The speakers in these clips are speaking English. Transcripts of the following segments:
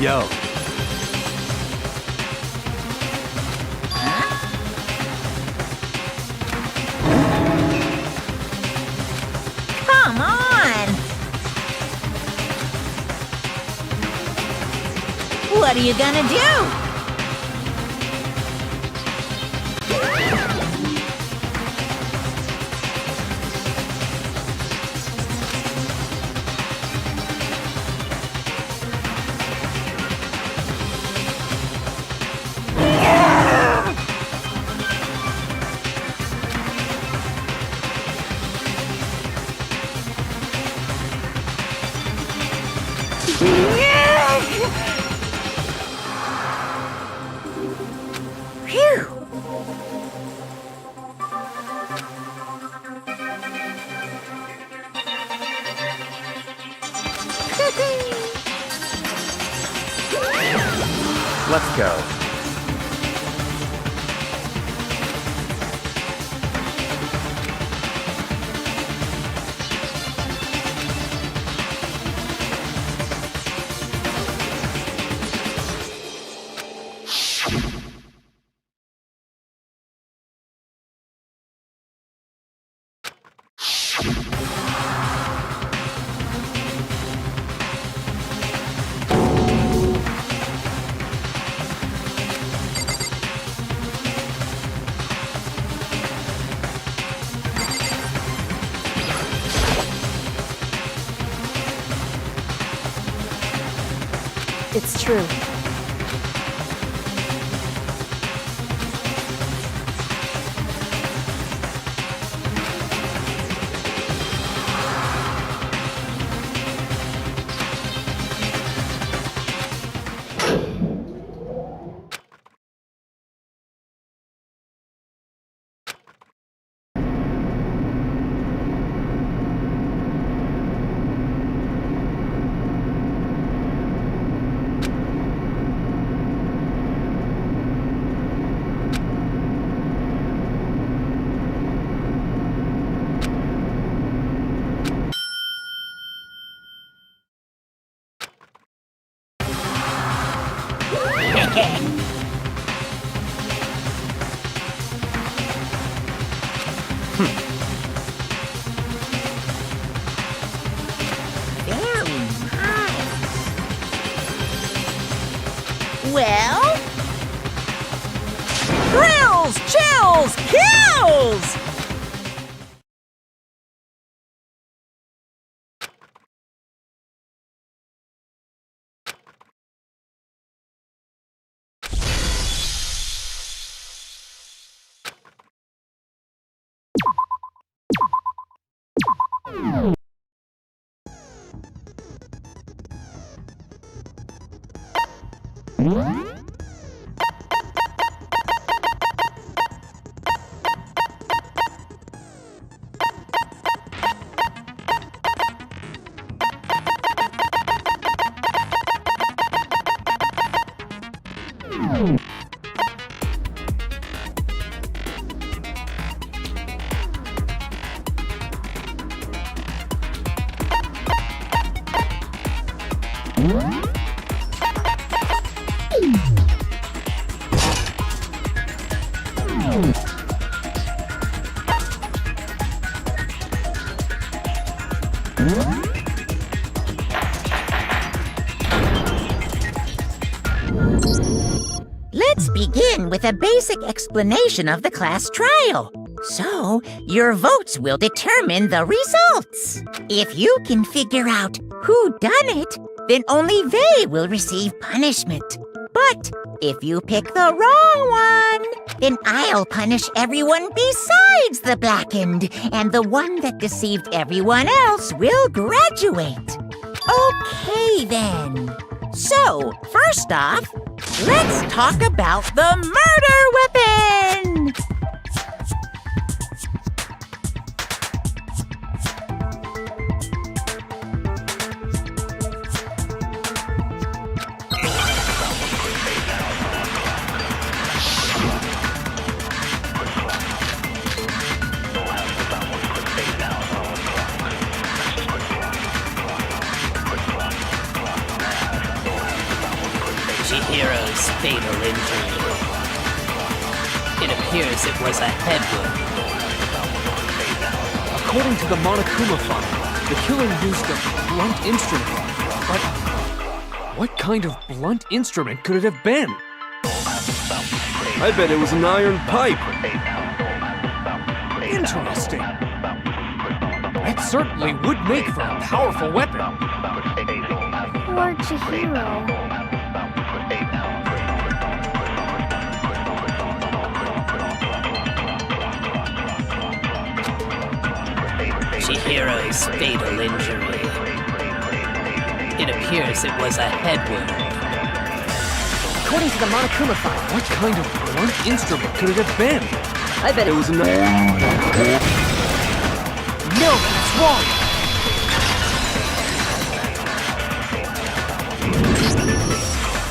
Yo. Come on! What are you gonna do? Phew! Let's go. It's true. Very nice. Well? Thrills, chills, kills! Let's begin with a basic explanation of the class trial. So, your votes will determine the results. If you can figure out who done it, then only they will receive punishment. But if you pick the wrong one, then I'll punish everyone besides the blackened, and the one that deceived everyone else will graduate. Okay, then. So, first off, let's talk about the murder weapon! fatal injury. It appears it was a head wound. According to the Monokuma file, the killer used a blunt instrument. But what kind of blunt instrument could it have been? I bet it was an iron pipe. Interesting. That certainly would make for a powerful weapon. Poor Chihiro. Chihiro's fatal injury. It appears it was a head wound. According to the Monokuma file, What kind of blunt instrument could it have been? I bet It was an... No, that's wrong!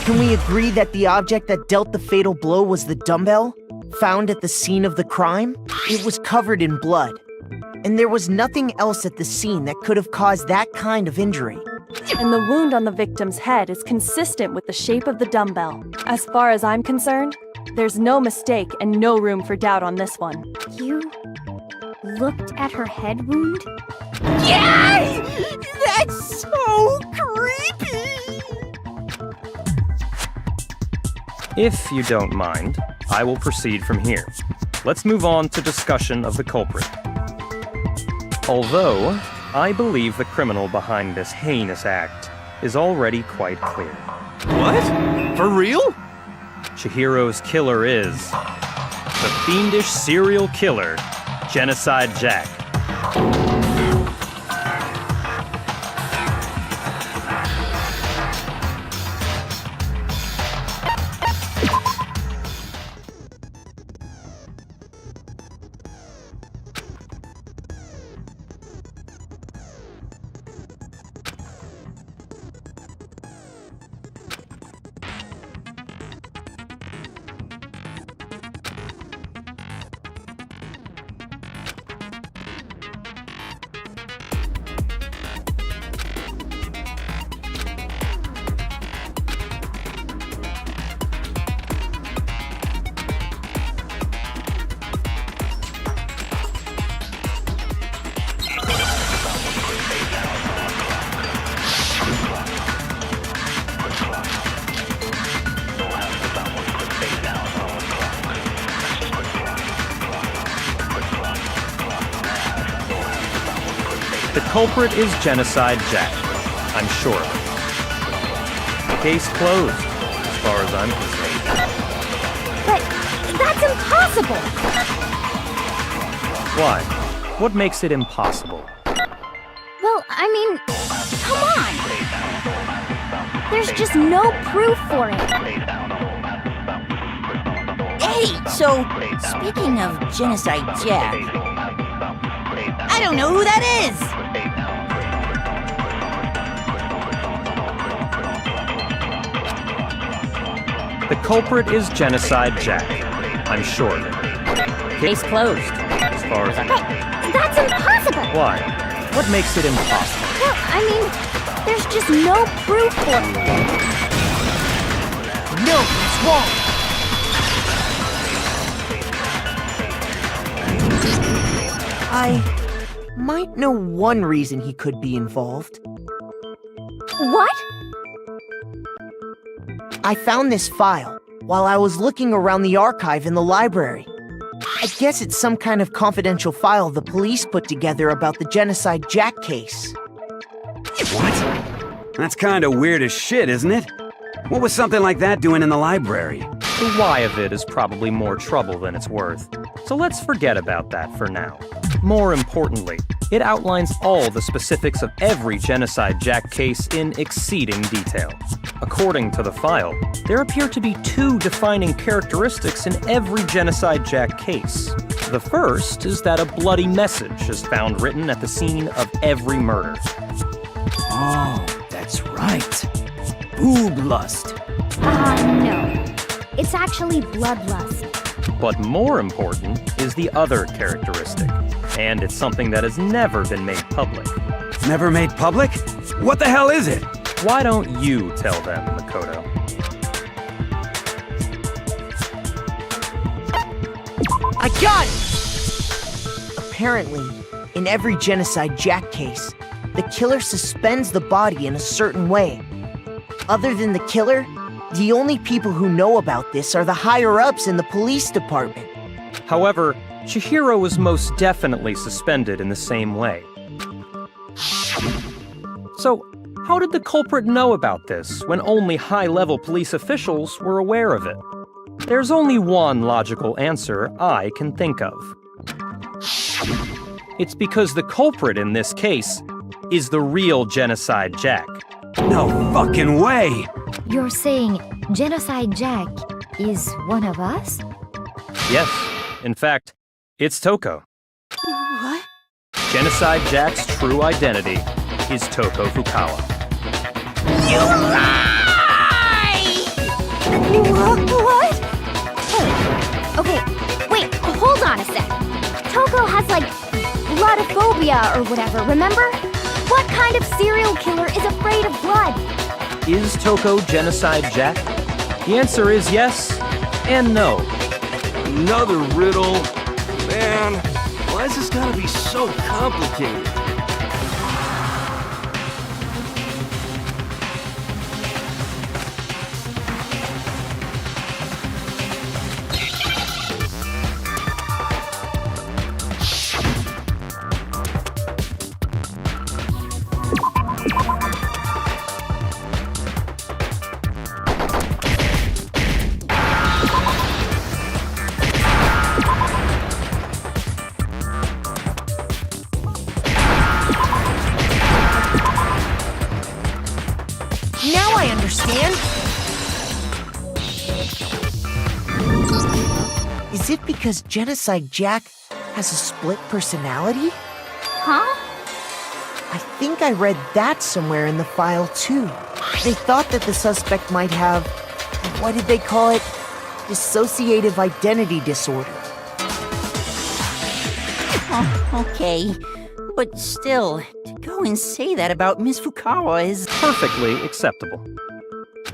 Can we agree that the object that dealt the fatal blow was the dumbbell, found at the scene of the crime? It was covered in blood, and there was nothing else at the scene that could have caused that kind of injury. And the wound on the victim's head is consistent with the shape of the dumbbell. As far as I'm concerned, there's no mistake and no room for doubt on this one. You looked at her head wound? Yay! That's so creepy! If you don't mind, I will proceed from here. Let's move on to discussion of the culprit. Although, I believe the criminal behind this heinous act is already quite clear. What? For real? Chihiro's killer is the fiendish serial killer, Genocide Jack. The culprit is Genocide Jack. I'm sure of it. Case closed, as far as I'm concerned. But that's impossible! Why? What makes it impossible? Well, I mean, come on! There's just no proof for it. Hey, so, speaking of Genocide Jack, I don't know who that is! The culprit is Genocide Jack. I'm sure of it. case closed. As far as That's impossible! Why? What makes it impossible? Well, I mean, there's just no proof for it. No, it's wrong! I might know one reason he could be involved. What? I found this file while I was looking around the archive in the library. I guess it's some kind of confidential file the police put together about the Genocide Jack case. What? That's kind of weird as shit, isn't it? What was something like that doing in the library? The why of it is probably more trouble than it's worth. So let's forget about that for now. More importantly, it outlines all the specifics of every Genocide Jack case in exceeding detail. According to the file, there appear to be two defining characteristics in every Genocide Jack case. The first is that a bloody message is found written at the scene of every murder. Oh, that's right. Boob lust. No. It's actually bloodlust. But more important is the other characteristic, and it's something that has never been made public. Never made public? What the hell is it? Why don't you tell them, Makoto? I got it! Apparently, in every Genocide Jack case, the killer suspends the body in a certain way. Other than the killer, the only people who know about this are the higher-ups in the police department. However, Chihiro was most definitely suspended in the same way. So, how did the culprit know about this when only high-level police officials were aware of it? There's only one logical answer I can think of. It's because the culprit in this case is the real Genocide Jack. No fucking way! You're saying Genocide Jack is one of us? Yes, in fact, it's Toko. What? Genocide Jack's true identity is Toko Fukawa. You lie! What? Okay, wait, hold on a sec. Toko has like bloodophobia or whatever, remember? What kind of serial killer is afraid of blood? Is Toko Genocide Jack? The answer is yes and no. Another riddle. Man, why is this gotta be so complicated? Now I understand! Is it because Genocide Jack has a split personality? Huh? I think I read that somewhere in the file, too. They thought that the suspect might have, what did they call it? Dissociative identity disorder. Oh, okay. But still, to go and say that about Miss Fukawa is... Perfectly acceptable.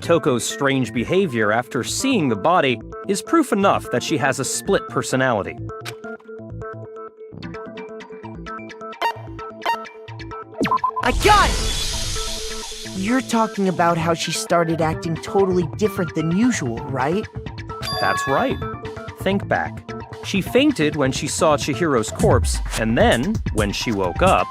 Toko's strange behavior after seeing the body is proof enough that she has a split personality. I got it! You're talking about how she started acting totally different than usual, right? That's right. Think back. She fainted when she saw Chihiro's corpse, and then, when she woke up...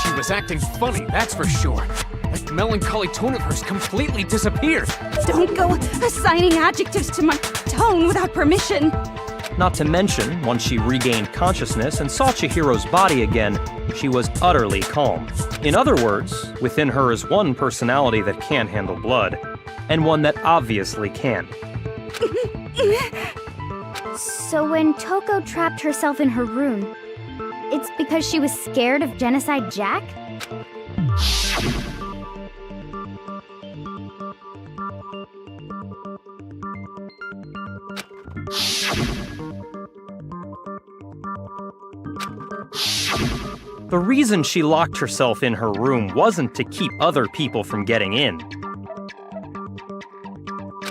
She was acting funny, that's for sure. That melancholy tone of hers completely disappeared. Don't go assigning adjectives to my tone without permission. Not to mention, once she regained consciousness and saw Chihiro's body again, she was utterly calm. In other words, within her is one personality that can't handle blood, and one that obviously can. So when Toko trapped herself in her room, it's because she was scared of Genocide Jack? The reason she locked herself in her room wasn't to keep other people from getting in.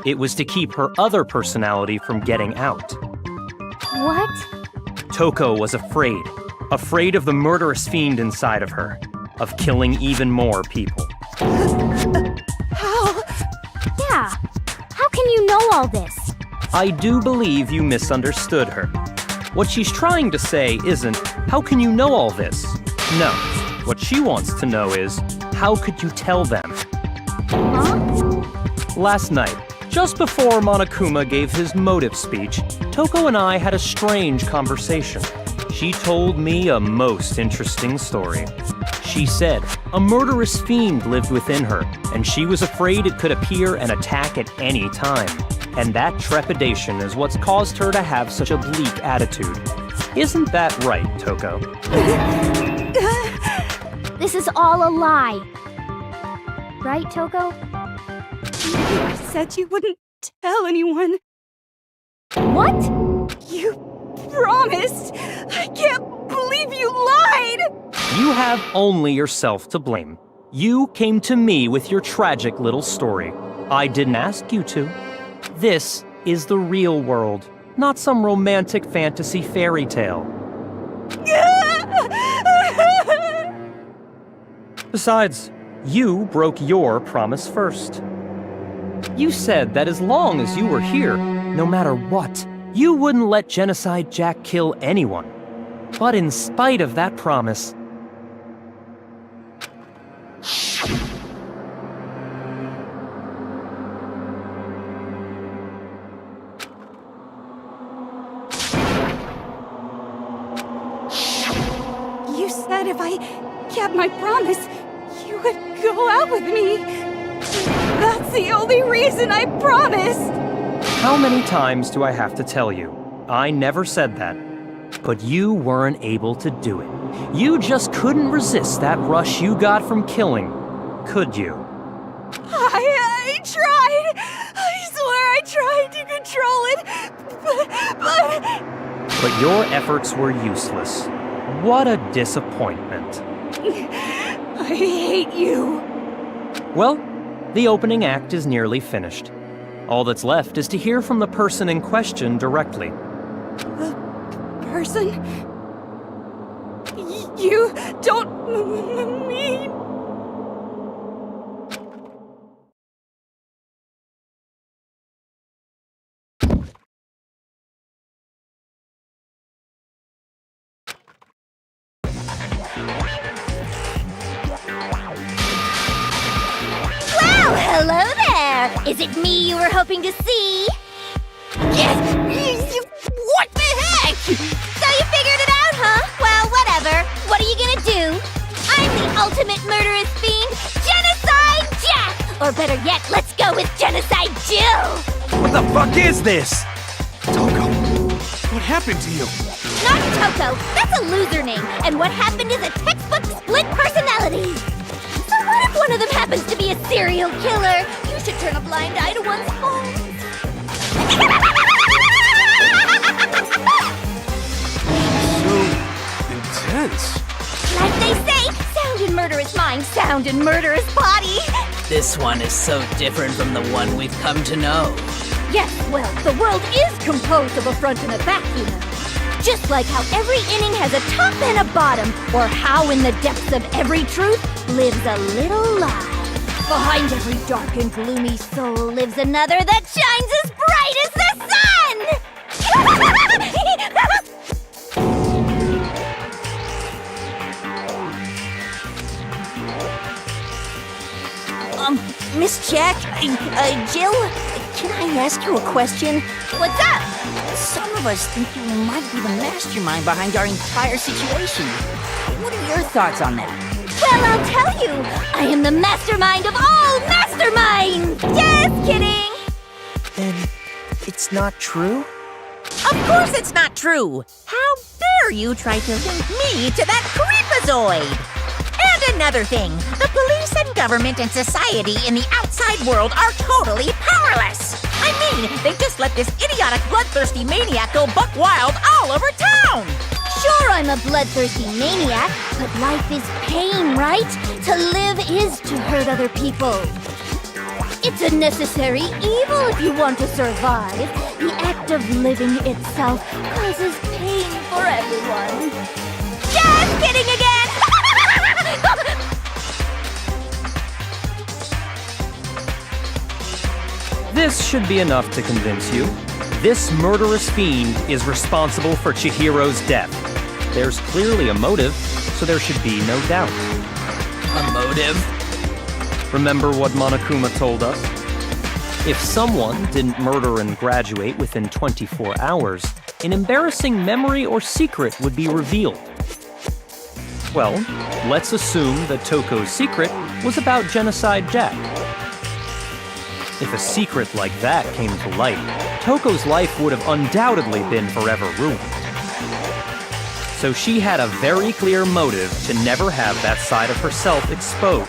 It was to keep her other personality from getting out. What? Toko was afraid. Afraid of the murderous fiend inside of her. Of killing even more people. How? Yeah. How can you know all this? I do believe you misunderstood her. What she's trying to say isn't, how can you know all this? No. What she wants to know is, how could you tell them? Huh? Last night, just before Monokuma gave his motive speech, Toko and I had a strange conversation. She told me a most interesting story. She said a murderous fiend lived within her, and she was afraid it could appear and attack at any time. And that trepidation is what's caused her to have such a bleak attitude. Isn't that right, Toko? This is all a lie. Right, Toko? You said you wouldn't tell anyone. What? You promised! I can't believe you lied! You have only yourself to blame. You came to me with your tragic little story. I didn't ask you to. This is the real world, not some romantic fantasy fairy tale. Besides, you broke your promise first. You said that as long as you were here, no matter what, you wouldn't let Genocide Jack kill anyone. But in spite of that promise, You said if I kept my promise, you would go out with me. That's the only reason I promised. how many times do I have to tell you? I never said that. But you weren't able to do it. You just couldn't resist that rush you got from killing, could you? I tried. I swear I tried to control it, but... But your efforts were useless. What a disappointment. I hate you. Well, the opening act is nearly finished. All that's left is to hear from the person in question directly. The person? You don't mean... Hello there! Is it me you were hoping to see? Yes! What the heck? So you figured it out, huh? Well, whatever. What are you gonna do? I'm the ultimate murderous fiend, Genocide Jack! Or better yet, let's go with Genocide Jill! What the fuck is this? Toko, what happened to you? Not Toko! That's a loser name! And what happened is a textbook split personality! So what if one of them happens to be a serial killer? You should turn a blind eye to one's faults. So intense. Like they say, sound in murderous mind, sound in murderous body. This one is so different from the one we've come to know. Yes, well, the world is composed of a front and a back, you know. Just like how every inning has a top and a bottom, or how in the depths of every truth lives a little lie. Behind every dark and gloomy soul lives another that shines as bright as the sun! Miss Jack, Jill, can I ask you a question? What's up? Some of us think you might be the mastermind behind our entire situation. What are your thoughts on that? Well, I'll tell you, I am the mastermind of all masterminds! Just kidding! Then it's not true? Of course it's not true! How dare you try to link me to that creepazoid! And another thing, the police and government and society in the outside world are totally powerless! I mean, they just let this idiotic bloodthirsty maniac go buck wild all over town! Sure, I'm a bloodthirsty maniac, but life is pain, right? To live is to hurt other people. It's a necessary evil if you want to survive. The act of living itself causes pain for everyone. Just kidding again! This should be enough to convince you. This murderous fiend is responsible for Chihiro's death. There's clearly a motive, so there should be no doubt. A motive? Remember what Monokuma told us? If someone didn't murder and graduate within 24 hours, an embarrassing memory or secret would be revealed. Well, let's assume that Toko's secret was about Genocide Jack. If a secret like that came to light, Toko's life would have undoubtedly been forever ruined. So she had a very clear motive to never have that side of herself exposed.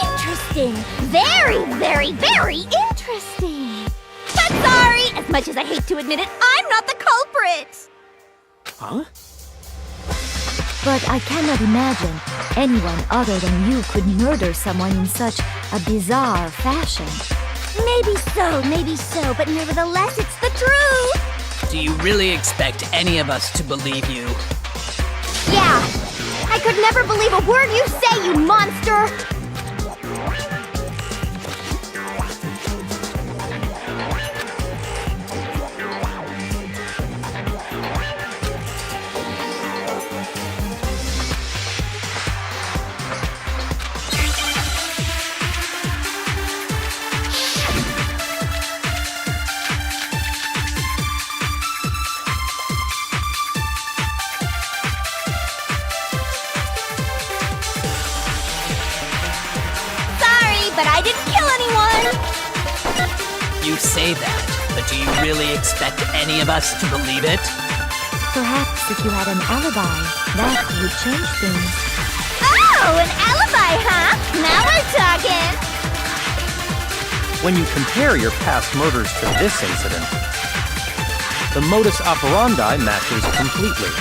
Interesting. Very, very, very interesting. But sorry, as much as I hate to admit it, I'm not the culprit. Huh? But I cannot imagine anyone other than you could murder someone in such a bizarre fashion. Maybe so, but nevertheless, it's the truth. Do you really expect any of us to believe you? Yeah, I could never believe a word you say, you monster. But I didn't kill anyone! You say that, but do you really expect any of us to believe it? Perhaps if you had an alibi, that would change things. Oh, an alibi, huh? Now we're talking! When you compare your past murders to this incident, the modus operandi matches completely.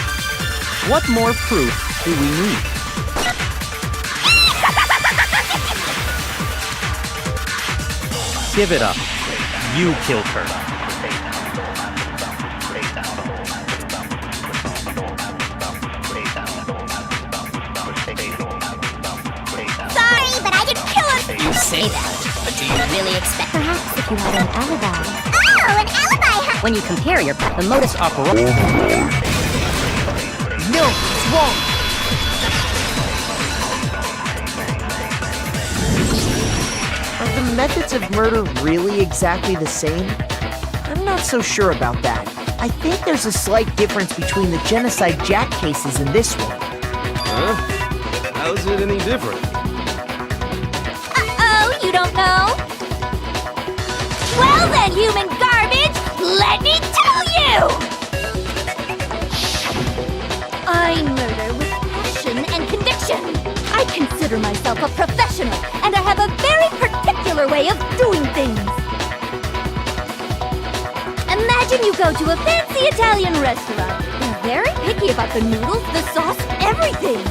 What more proof do we need? Give it up. You killed her. Sorry, but I didn't kill him! You say that, but do you really expect... Perhaps if you had an alibi. Oh, an alibi, huh? When you compare your the modus operandi... No, it's wrong. Are the methods of murder really exactly the same? I'm not so sure about that. I think there's a slight difference between the Genocide Jack cases and this one. Huh? How's it any different? Uh-oh, you don't know? Well then, human garbage, let me tell you! I murder with passion and conviction. I consider myself a professional, and I have a very particular way of doing things. Imagine you go to a fancy Italian restaurant. They're very picky about the noodles, the sauce, everything.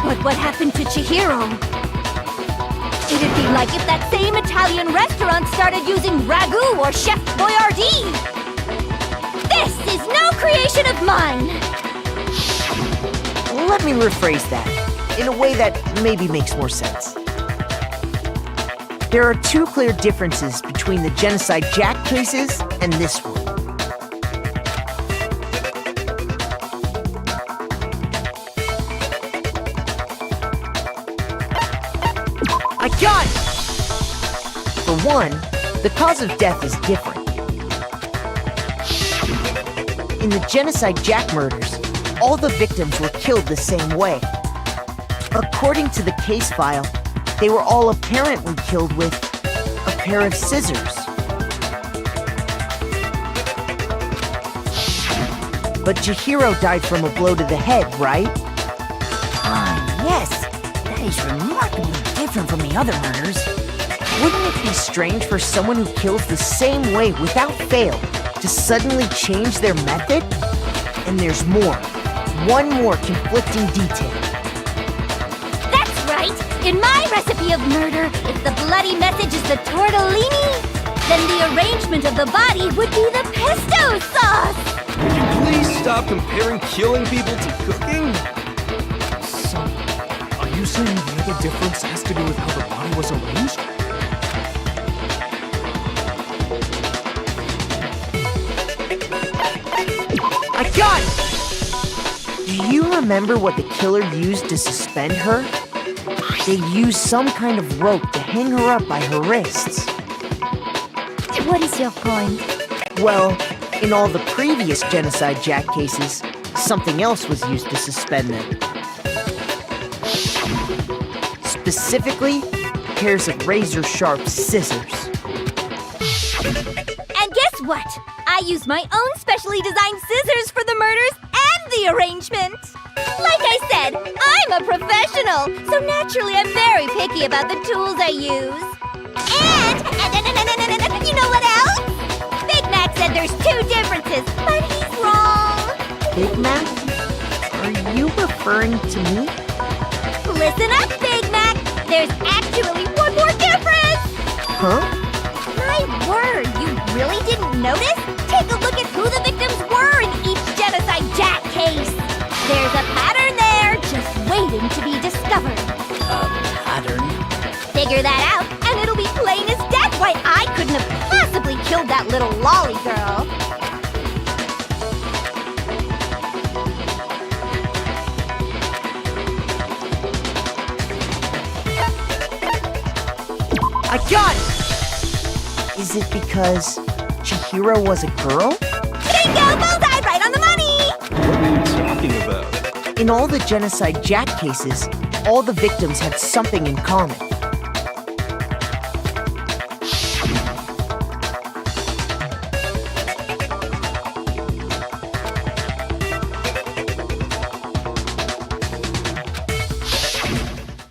But what happened to Chihiro? It'd be like if that same Italian restaurant started using ragu or Chef Boyardee. This is no creation of mine. Let me rephrase that in a way that maybe makes more sense. There are two clear differences between the Genocide Jack cases and this one. I got it! For one, the cause of death is different. In the Genocide Jack murders, all the victims were killed the same way. According to the case file, they were all apparently killed with a pair of scissors. But Chihiro died from a blow to the head, right? Yes. That is remarkably different from the other murders. Wouldn't it be strange for someone who kills the same way without fail to suddenly change their method? And there's more. One more conflicting detail. That's right! In my recipe of murder, if the bloody message is the tortellini, then the arrangement of the body would be the pesto sauce! Would you please stop comparing killing people to cooking? So, are you saying the other difference has to do with how the body was arranged? I got it! Do you remember what the killer used to suspend her? They used some kind of rope to hang her up by her wrists. What is your point? Well, in all the previous Genocide Jack cases, something else was used to suspend them. Specifically, pairs of razor-sharp scissors. And guess what? I used my own specially designed scissors for the murders and the arrangement. Like I said, I'm a professional, so naturally I'm very picky about the tools I use. And you know what else? Big Mac said there's 2 differences, but he's wrong. Big Mac? Are you referring to me? Listen up, Big Mac. There's actually one more difference. Huh? My word, you really didn't notice? Take a look at who the victims were in each Genocide Jack case. There's a pattern there, just waiting to be discovered. Pattern? Figure that out, and it'll be plain as death why I couldn't have possibly killed that little lolly girl. I got it! Is it because Chihiro was a girl? Bingo! Bullseye! Right on the money! What are you talking about? In all the Genocide Jack cases, all the victims had something in common.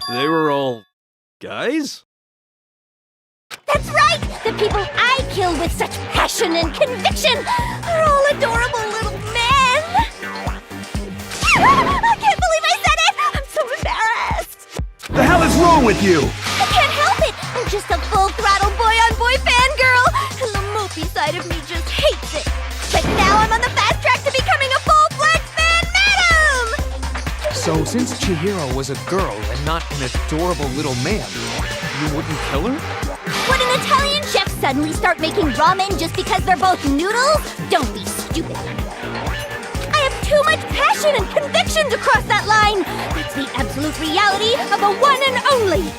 They were all guys? That's right! The people I killed with such passion and conviction are all adorable little men! I can't believe I said it! I'm so embarrassed! The hell is wrong with you? I can't help it! I'm just a full-throttle boy-on-boy fangirl! And the mopey side of me just hates it! But now I'm on the fast track to becoming a full-fledged fan madam! So since Chihiro was a girl and not an adorable little man, you wouldn't kill her? Would an Italian chef suddenly start making ramen just because they're both noodles? Don't be stupid. I have too much passion and conviction to cross that line. That's the absolute reality of a one and only.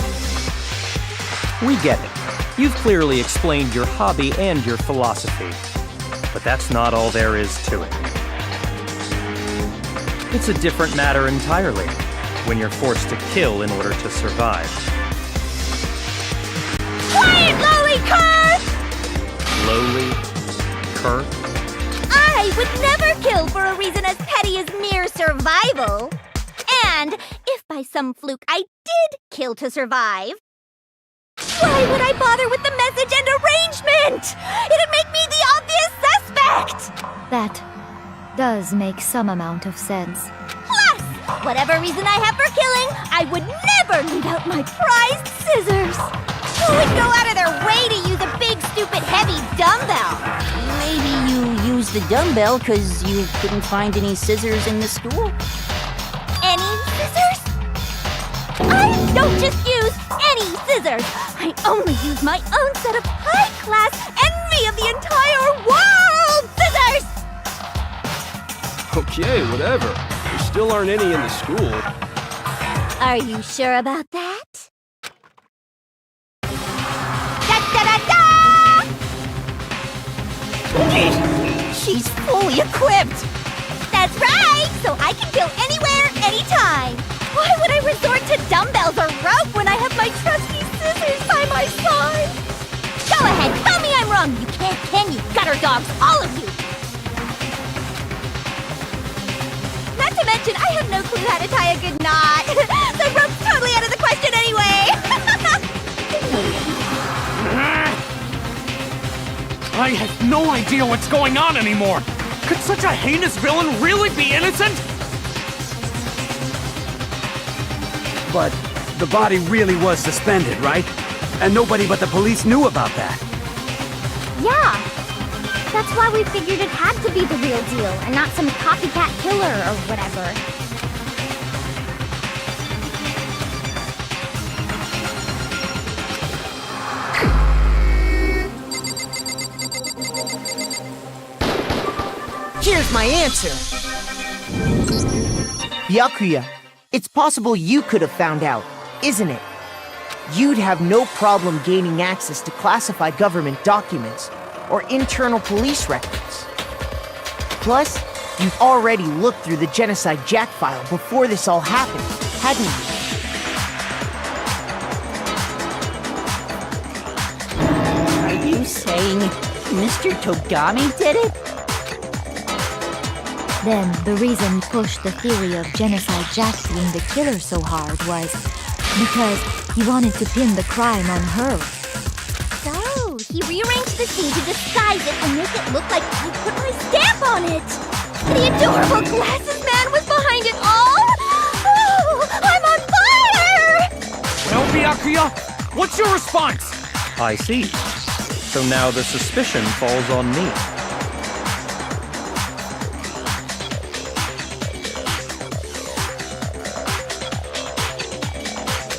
We get it. You've clearly explained your hobby and your philosophy. But that's not all there is to it. It's a different matter entirely when you're forced to kill in order to survive. Quiet, lowly cur! Lowly? Cur? I would never kill for a reason as petty as mere survival. And if by some fluke I did kill to survive, why would I bother with the message and arrangement? It'd make me the obvious suspect! That does make some amount of sense. Plus, whatever reason I have for killing, I would never leave out my prized scissors. Who would go out of their way to use a big, stupid, heavy dumbbell? Maybe you used the dumbbell because you couldn't find any scissors in the school? Any scissors? I don't just use any scissors. I only use my own set of high-class, envy of the entire world scissors! Okay, whatever. There still aren't any in the school. Are you sure about that? Da-da-da-da! She's fully equipped! That's right! So I can kill anywhere, anytime! Why would I resort to dumbbells or rope when I have my trusty scissors by my side? Go ahead, tell me I'm wrong! You can't, can you, gutter dogs, all of you! Not to mention, I have no clue how to tie a good knot. The rope's totally out of the question anyway! I have no idea what's going on anymore! Could such a heinous villain really be innocent? But the body really was suspended, right? And nobody but the police knew about that. Yeah. That's why we figured it had to be the real deal, and not some copycat killer or whatever. Here's my answer! Byakuya, it's possible you could have found out, isn't it? You'd have no problem gaining access to classified government documents or internal police records. Plus, you've already looked through the Genocide Jack file before this all happened, hadn't you? Are you saying Mr. Togami did it? Then the reason he pushed the theory of Genocide Jack being the killer so hard was because he wanted to pin the crime on her. So, he rearranged the scene to disguise it and make it look like I put my stamp on it. The adorable glasses man was behind it all. Oh, I'm on fire! Well, Byakuya, what's your response? I see. So now the suspicion falls on me.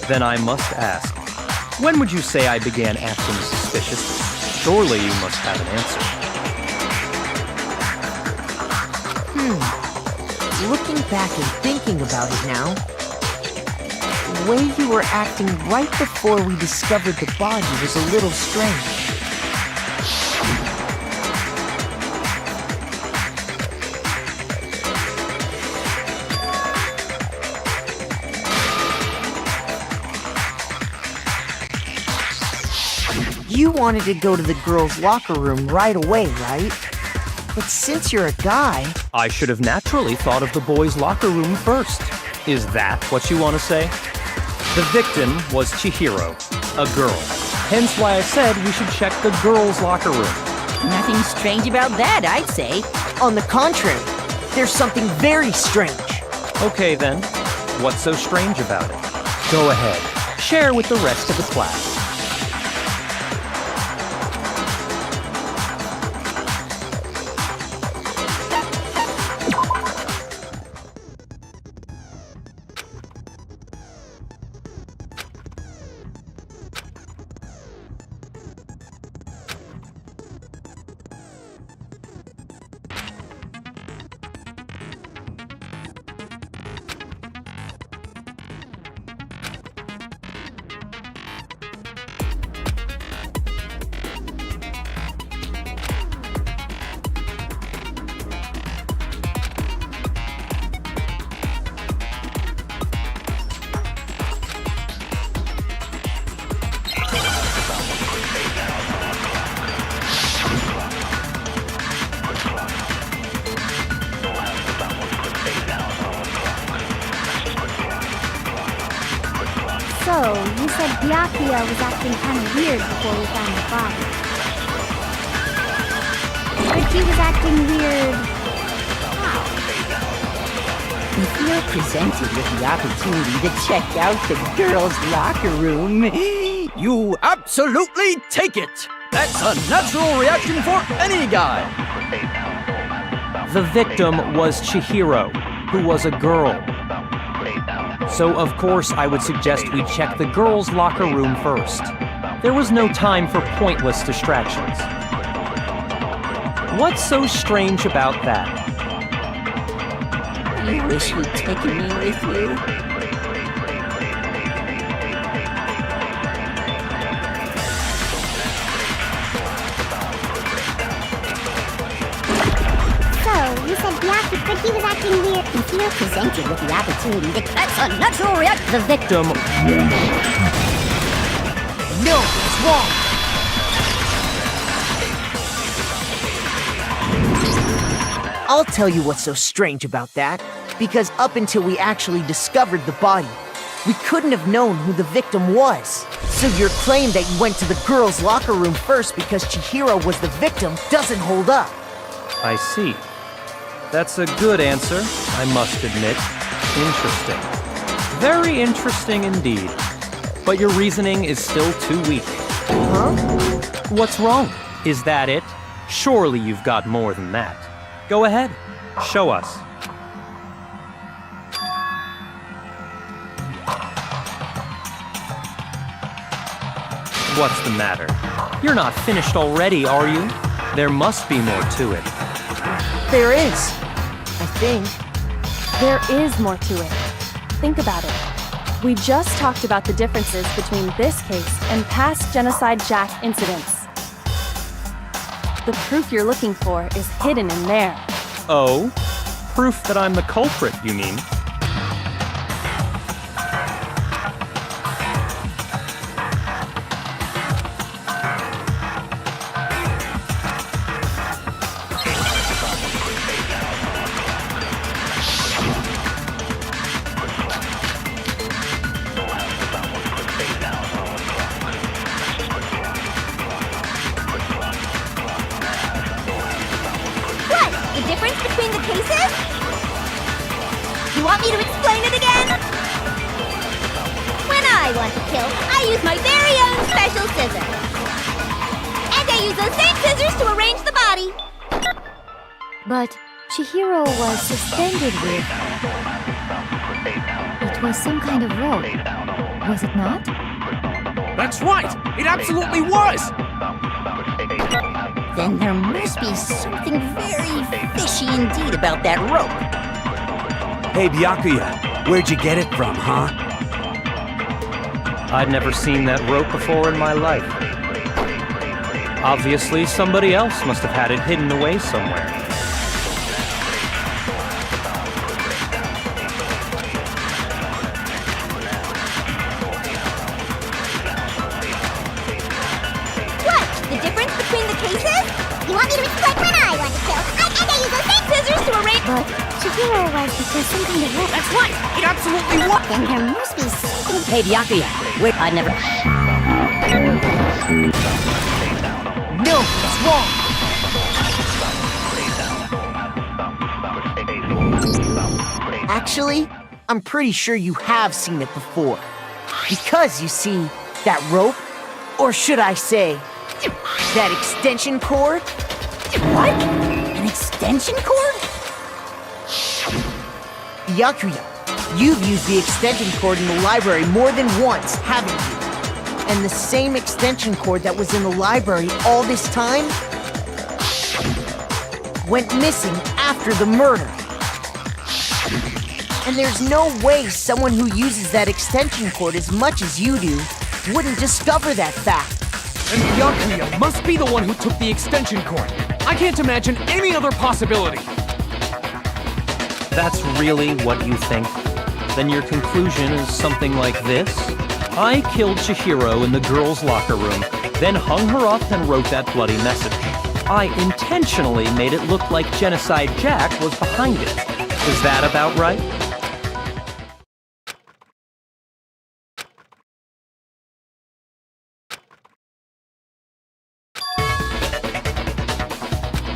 Then I must ask, when would you say I began acting suspicious? Surely you must have an answer. Looking back and thinking about it now, the way you were acting right before we discovered the body was a little strange. You wanted to go to the girls' locker room right away, right? But since you're a guy... I should have naturally thought of the boys' locker room first. Is that what you want to say? The victim was Chihiro, a girl. Hence why I said we should check the girls' locker room. Nothing strange about that, I'd say. On the contrary, there's something very strange. Okay then, what's so strange about it? Go ahead, share with the rest of the class. So, you said Byakuya was acting kind of weird before we found the body. But he was acting weird... how? If you're presented with the opportunity to check out the girls' locker room, You absolutely take it! That's a natural reaction for any guy! The victim was Chihiro, who was a girl. So of course I would suggest we check the girls' locker room first. There was no time for pointless distractions. What's so strange about that? you wish you'd taken me with you. You said Byakuya, but he was acting weird. If you're presented with the opportunity to... That's a natural reaction. The victim... No, it's wrong! I'll tell you what's so strange about that. Because up until we actually discovered the body, we couldn't have known who the victim was. So your claim that you went to the girls' locker room first because Chihiro was the victim doesn't hold up. I see. That's a good answer, I must admit. Interesting. Very interesting indeed. But your reasoning is still too weak. Huh? What's wrong? Is that it? Surely you've got more than that. Go ahead. Show us. What's the matter? You're not finished already, are you? There must be more to it. There is. I think. There is more to it. Think about it. We just talked about the differences between this case and past Genocide Jack incidents. The proof you're looking for is hidden in there. Oh? Proof that I'm the culprit, you mean? I want to kill, I use my very own special scissors. And I use those same scissors to arrange the body. But Chihiro was suspended with... It was some kind of rope, was it not? That's right! It absolutely was! Then there must be something very fishy indeed about that rope. Hey, Byakuya, where'd you get it from, huh? I'd never seen that rope before in my life. Obviously, somebody else must have had it hidden away somewhere. What? The difference between the cases? You want me to explain when I want to kill? And I use those same scissors to arrange... But Chihiro was because some kind of rope. That's right! It absolutely was! Then there must be something... Hey, Byakuya, wait, I never... No, it's wrong. Actually, I'm pretty sure you have seen it before. Because, you see, that rope, or should I say, that extension cord? What? An extension cord? Byakuya, you've used the extension cord in the library more than once, haven't you? And the same extension cord that was in the library all this time went missing after the murder. And there's no way someone who uses that extension cord as much as you do wouldn't discover that fact. And Byakuya must be the one who took the extension cord. I can't imagine any other possibility. That's really what you think? Then your conclusion is something like this? I killed Chihiro in the girls' locker room, then hung her up and wrote that bloody message. I intentionally made it look like Genocide Jack was behind it. Is that about right?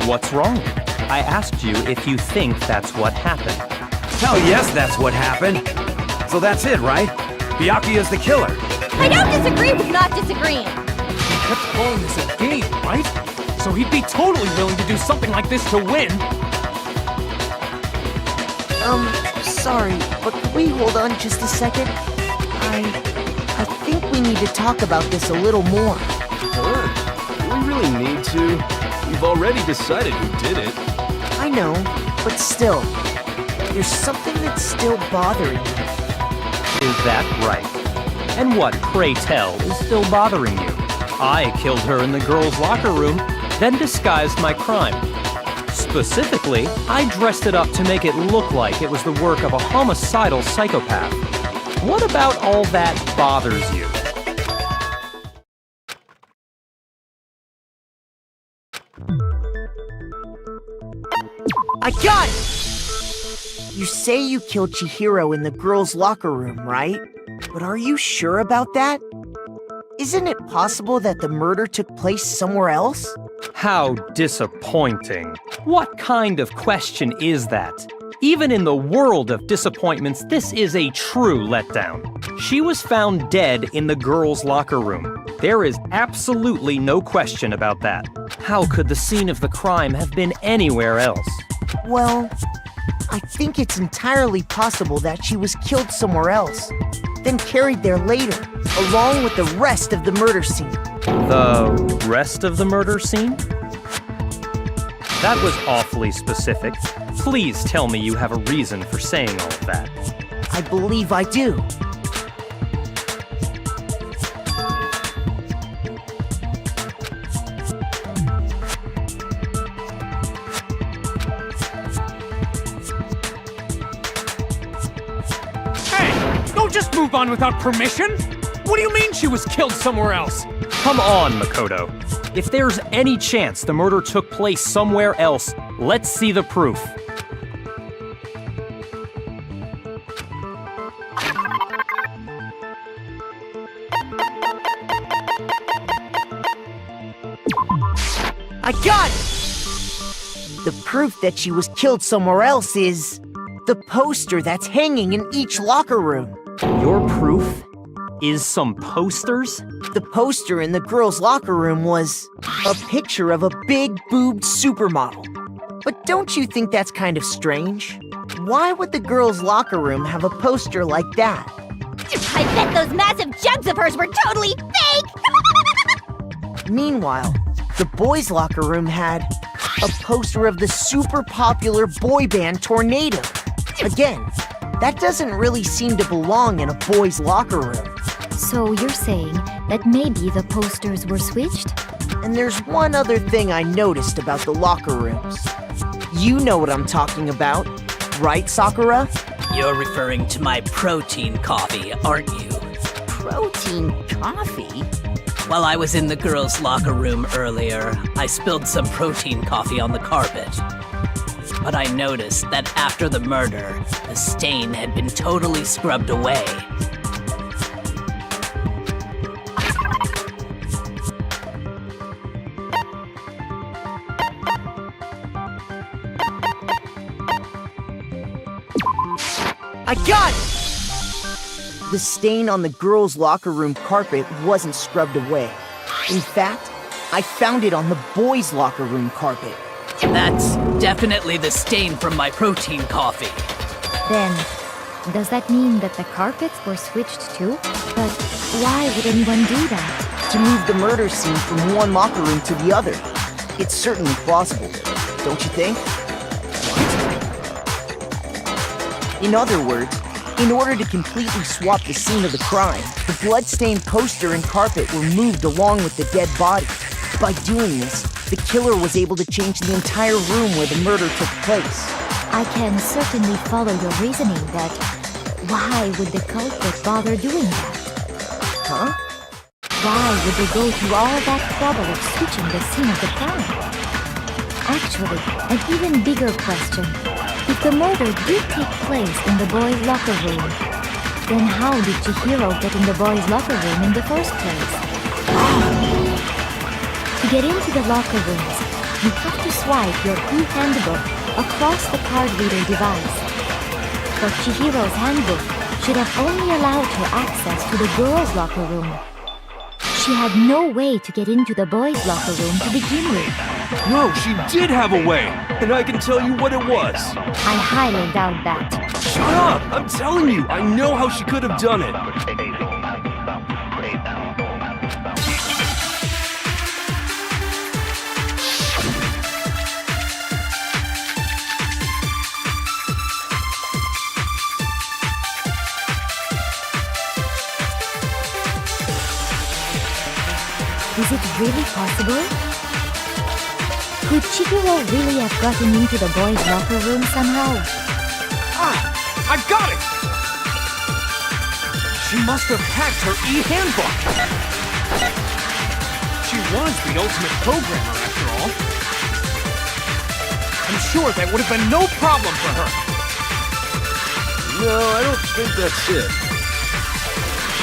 What's wrong? I asked you if you think that's what happened. Hell yes, that's what happened. So that's it, right? Byakuya's the killer. I don't disagree with not disagreeing. He kept calling this a game, right? So he'd be totally willing to do something like this to win. Sorry, but could we hold on just a second? I think we need to talk about this a little more. What? Do we really need to? You've already decided who did it. I know, but still, there's something that's still bothering me. Is that right? And what, pray tell, is still bothering you? I killed her in the girls' locker room, then disguised my crime. Specifically, I dressed it up to make it look like it was the work of a homicidal psychopath. What about all that bothers you? I got it! You say you killed Chihiro in the girls' locker room, right? But are you sure about that? Isn't it possible that the murder took place somewhere else? How disappointing. What kind of question is that? Even in the world of disappointments, this is a true letdown. She was found dead in the girls' locker room. There is absolutely no question about that. How could the scene of the crime have been anywhere else? Well, I think it's entirely possible that she was killed somewhere else, then carried there later, along with the rest of the murder scene. The rest of the murder scene? That was awfully specific. Please tell me you have a reason for saying all of that. I believe I do. Don't just move on without permission! What do you mean she was killed somewhere else? Come on, Makoto. If there's any chance the murder took place somewhere else, let's see the proof. I got it! The proof that she was killed somewhere else is the poster that's hanging in each locker room. Your proof? is some posters? The poster in the girls' locker room was a picture of a big boobed supermodel. But don't you think that's kind of strange? Why would the girls' locker room have a poster like that? I bet those massive jugs of hers were totally fake! Meanwhile, the boys' locker room had a poster of the super popular boy band Tornado. Again, that doesn't really seem to belong in a boys' locker room. So you're saying that maybe the posters were switched? And there's one other thing I noticed about the locker rooms. You know what I'm talking about, right, Sakura? You're referring to my protein coffee, aren't you? Protein coffee? While I was in the girls' locker room earlier, I spilled some protein coffee on the carpet. But I noticed that after the murder, the stain had been totally scrubbed away. I got it! The stain on the girls' locker room carpet wasn't scrubbed away. In fact, I found it on the boys' locker room carpet. That's definitely the stain from my protein coffee. Then, does that mean that the carpets were switched too? But why would anyone do that? To move the murder scene from one locker room to the other. It's certainly plausible, don't you think? In other words, in order to completely swap the scene of the crime, the blood-stained poster and carpet were moved along with the dead body. By doing this, the killer was able to change the entire room where the murder took place. I can certainly follow your reasoning, but why would the culprit bother doing that? Huh? Why would they go through all that trouble of switching the scene of the crime? Actually, an even bigger question. If the murder did take place in the boys' locker room, then how did Chihiro get in the boys' locker room in the first place? To get into the locker rooms, you have to swipe your e-handbook across the card reader device. But Chihiro's handbook should have only allowed her access to the girls' locker room. She had no way to get into the boys' locker room to begin with. No, she did have a way, and I can tell you what it was. I highly doubt that. Shut up! I'm telling you, I know how she could have done it. Is it really possible? Could Chihiro really have gotten into the boys' locker room somehow? I've got it! She must have hacked her e-handbook. She was the ultimate programmer, after all. I'm sure that would have been no problem for her. No, I don't think that's it.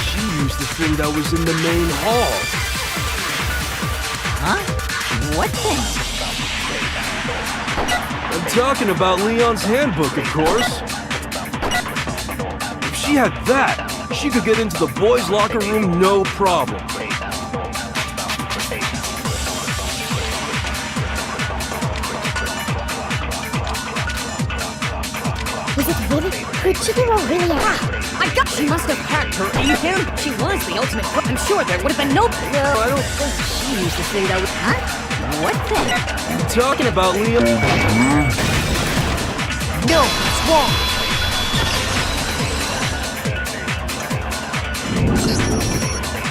She used the thing that was in the main hall. Huh? What thing? I'm talking about Leon's handbook, of course. If she had that, she could get into the boys' locker room no problem. Was it really? Could Chihiro really have? I got. She must have hacked her e-handbook. She was the ultimate. I'm sure there would have been no. No, I don't think She used to say that was. Huh? What thing? I'm talking about Leon. No, it's wrong.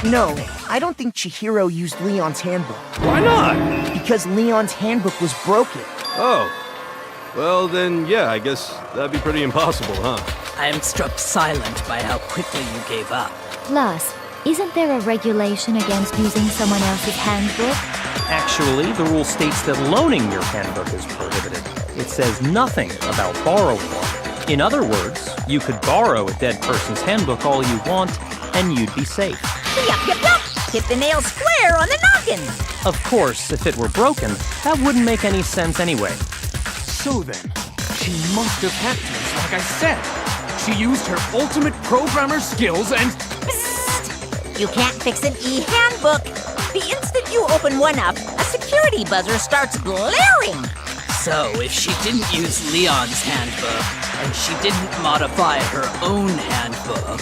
No, I don't think Chihiro used Leon's handbook. Why not? Because Leon's handbook was broken. Oh. Well, then, yeah, I guess that'd be pretty impossible, huh? I am struck silent by how quickly you gave up. Plus, isn't there a regulation against using someone else's handbook? Actually, the rule states that loaning your handbook is prohibited. It says nothing about borrowing one. In other words, you could borrow a dead person's handbook all you want, and you'd be safe. Yup, yup, yup! Hit the nail square on the noggin! Of course, if it were broken, that wouldn't make any sense anyway. So then, she must have hacked us, like I said. She used her ultimate programmer skills and... You can't fix an e-handbook. The instant you open one up, a security buzzer starts blaring. So, if she didn't use Leon's handbook, and she didn't modify her own handbook...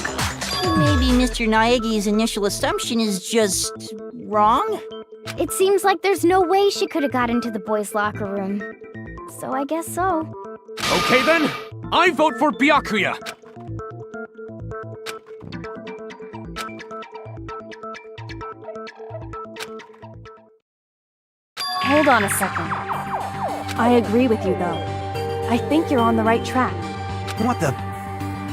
Maybe Mr. Naegi's initial assumption is just wrong? It seems like there's no way she could have got into the boys' locker room. So I guess so. Okay then, I vote for Byakuya. Hold on a second. I agree with you, though. I think you're on the right track. What the?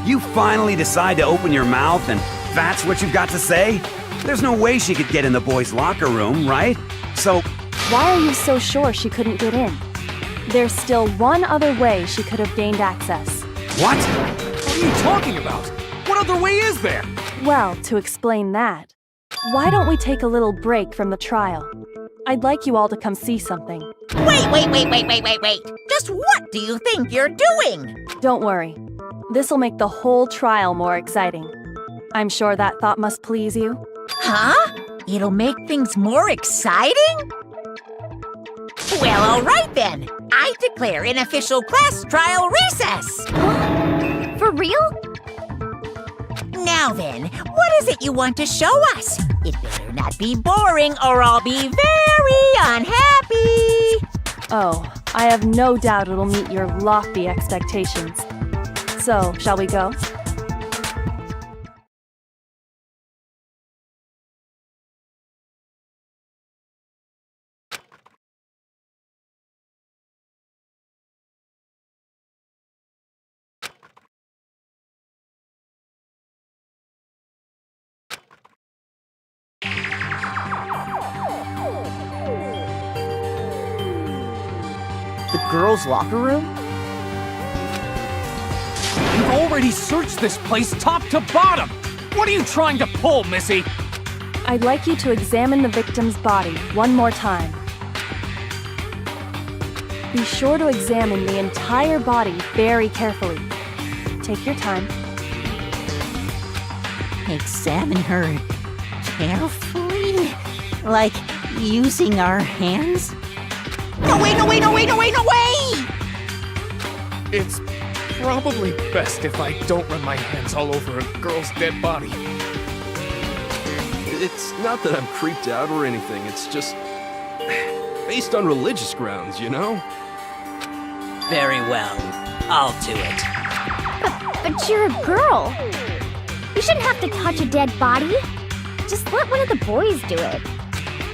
You finally decide to open your mouth and that's what you've got to say? There's no way she could get in the boys' locker room, right? So... Why are you so sure she couldn't get in? There's still one other way she could have gained access. What? What are you talking about? What other way is there? Well, to explain that, why don't we take a little break from the trial? I'd like you all to come see something. Wait. Just what do you think you're doing? Don't worry. This'll make the whole trial more exciting. I'm sure that thought must please you. Huh? It'll make things more exciting? Well, all right then. I declare an official class trial recess. For real? Now then, what is it you want to show us? It better not be boring or I'll be very unhappy. Oh, I have no doubt it'll meet your lofty expectations. So, shall we go? The girls' locker room? We've already searched this place top to bottom! What are you trying to pull, Missy? I'd like you to examine the victim's body one more time. Be sure to examine the entire body very carefully. Take your time. Examine her carefully? Like using our hands? No way! It's probably best if I don't run my hands all over a girl's dead body. It's not that I'm creeped out or anything, it's just... based on religious grounds, you know? Very well. I'll do it. But you're a girl. You shouldn't have to touch a dead body. Just let one of the boys do it.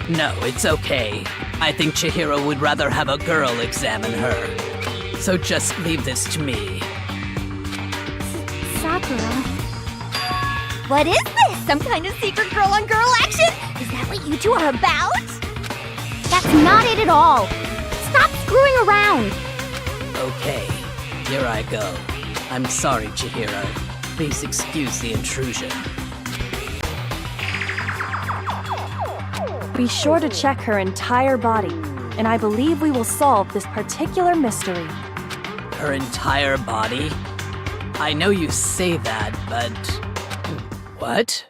No, it's okay. I think Chihiro would rather have a girl examine her. So just leave this to me. Sakura. What is this? Some kind of secret girl-on-girl action? Is that what you two are about? That's not it at all. Stop screwing around. Okay, here I go. I'm sorry, Chihiro. Please excuse the intrusion. Be sure to check her entire body, and I believe we will solve this particular mystery. Her entire body? I know you say that, but... What?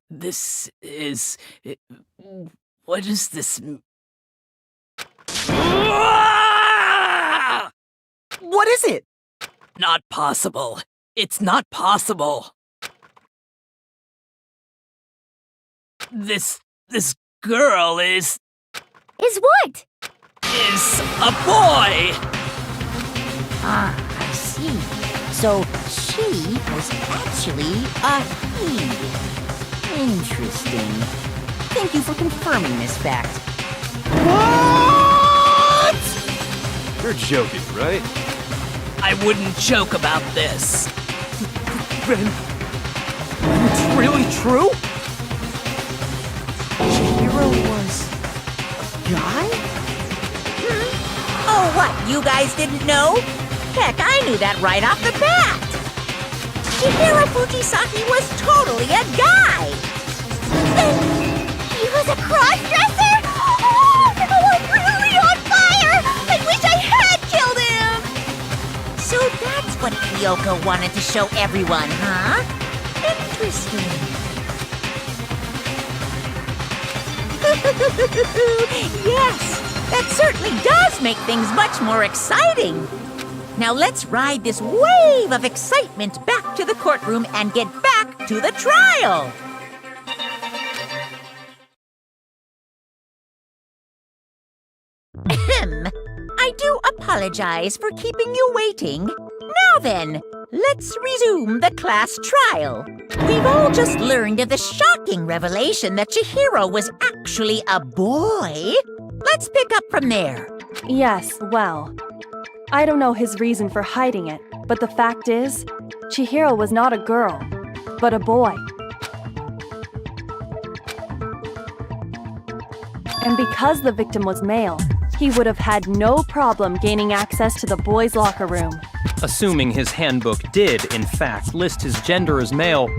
This is... What is this... What is it? Not possible. It's not possible. This girl is what? Is a boy! Ah, I see. So she was actually a he. Interesting. Thank you for confirming this fact. What? You're joking, right? I wouldn't joke about this. Then it's really true? Chihiro was a guy? Oh, what? You guys didn't know? Heck, I knew that right off the bat. Chihiro Fujisaki was totally a guy. He was a cross-dresser? Oh, I'm really on fire! I wish I had killed him! So that's what Kyoko wanted to show everyone, huh? Interesting. Yes, that certainly does make things much more exciting. Now let's ride this wave of excitement back to the courtroom and get back to the trial. I do apologize for keeping you waiting. Now then, let's resume the class trial. We've all just learned of the shocking revelation that Chihiro was actually a boy. Let's pick up from there. Yes, well, I don't know his reason for hiding it, but the fact is, Chihiro was not a girl, but a boy. And because the victim was male, he would have had no problem gaining access to the boys' locker room. Assuming his handbook did, in fact, list his gender as male,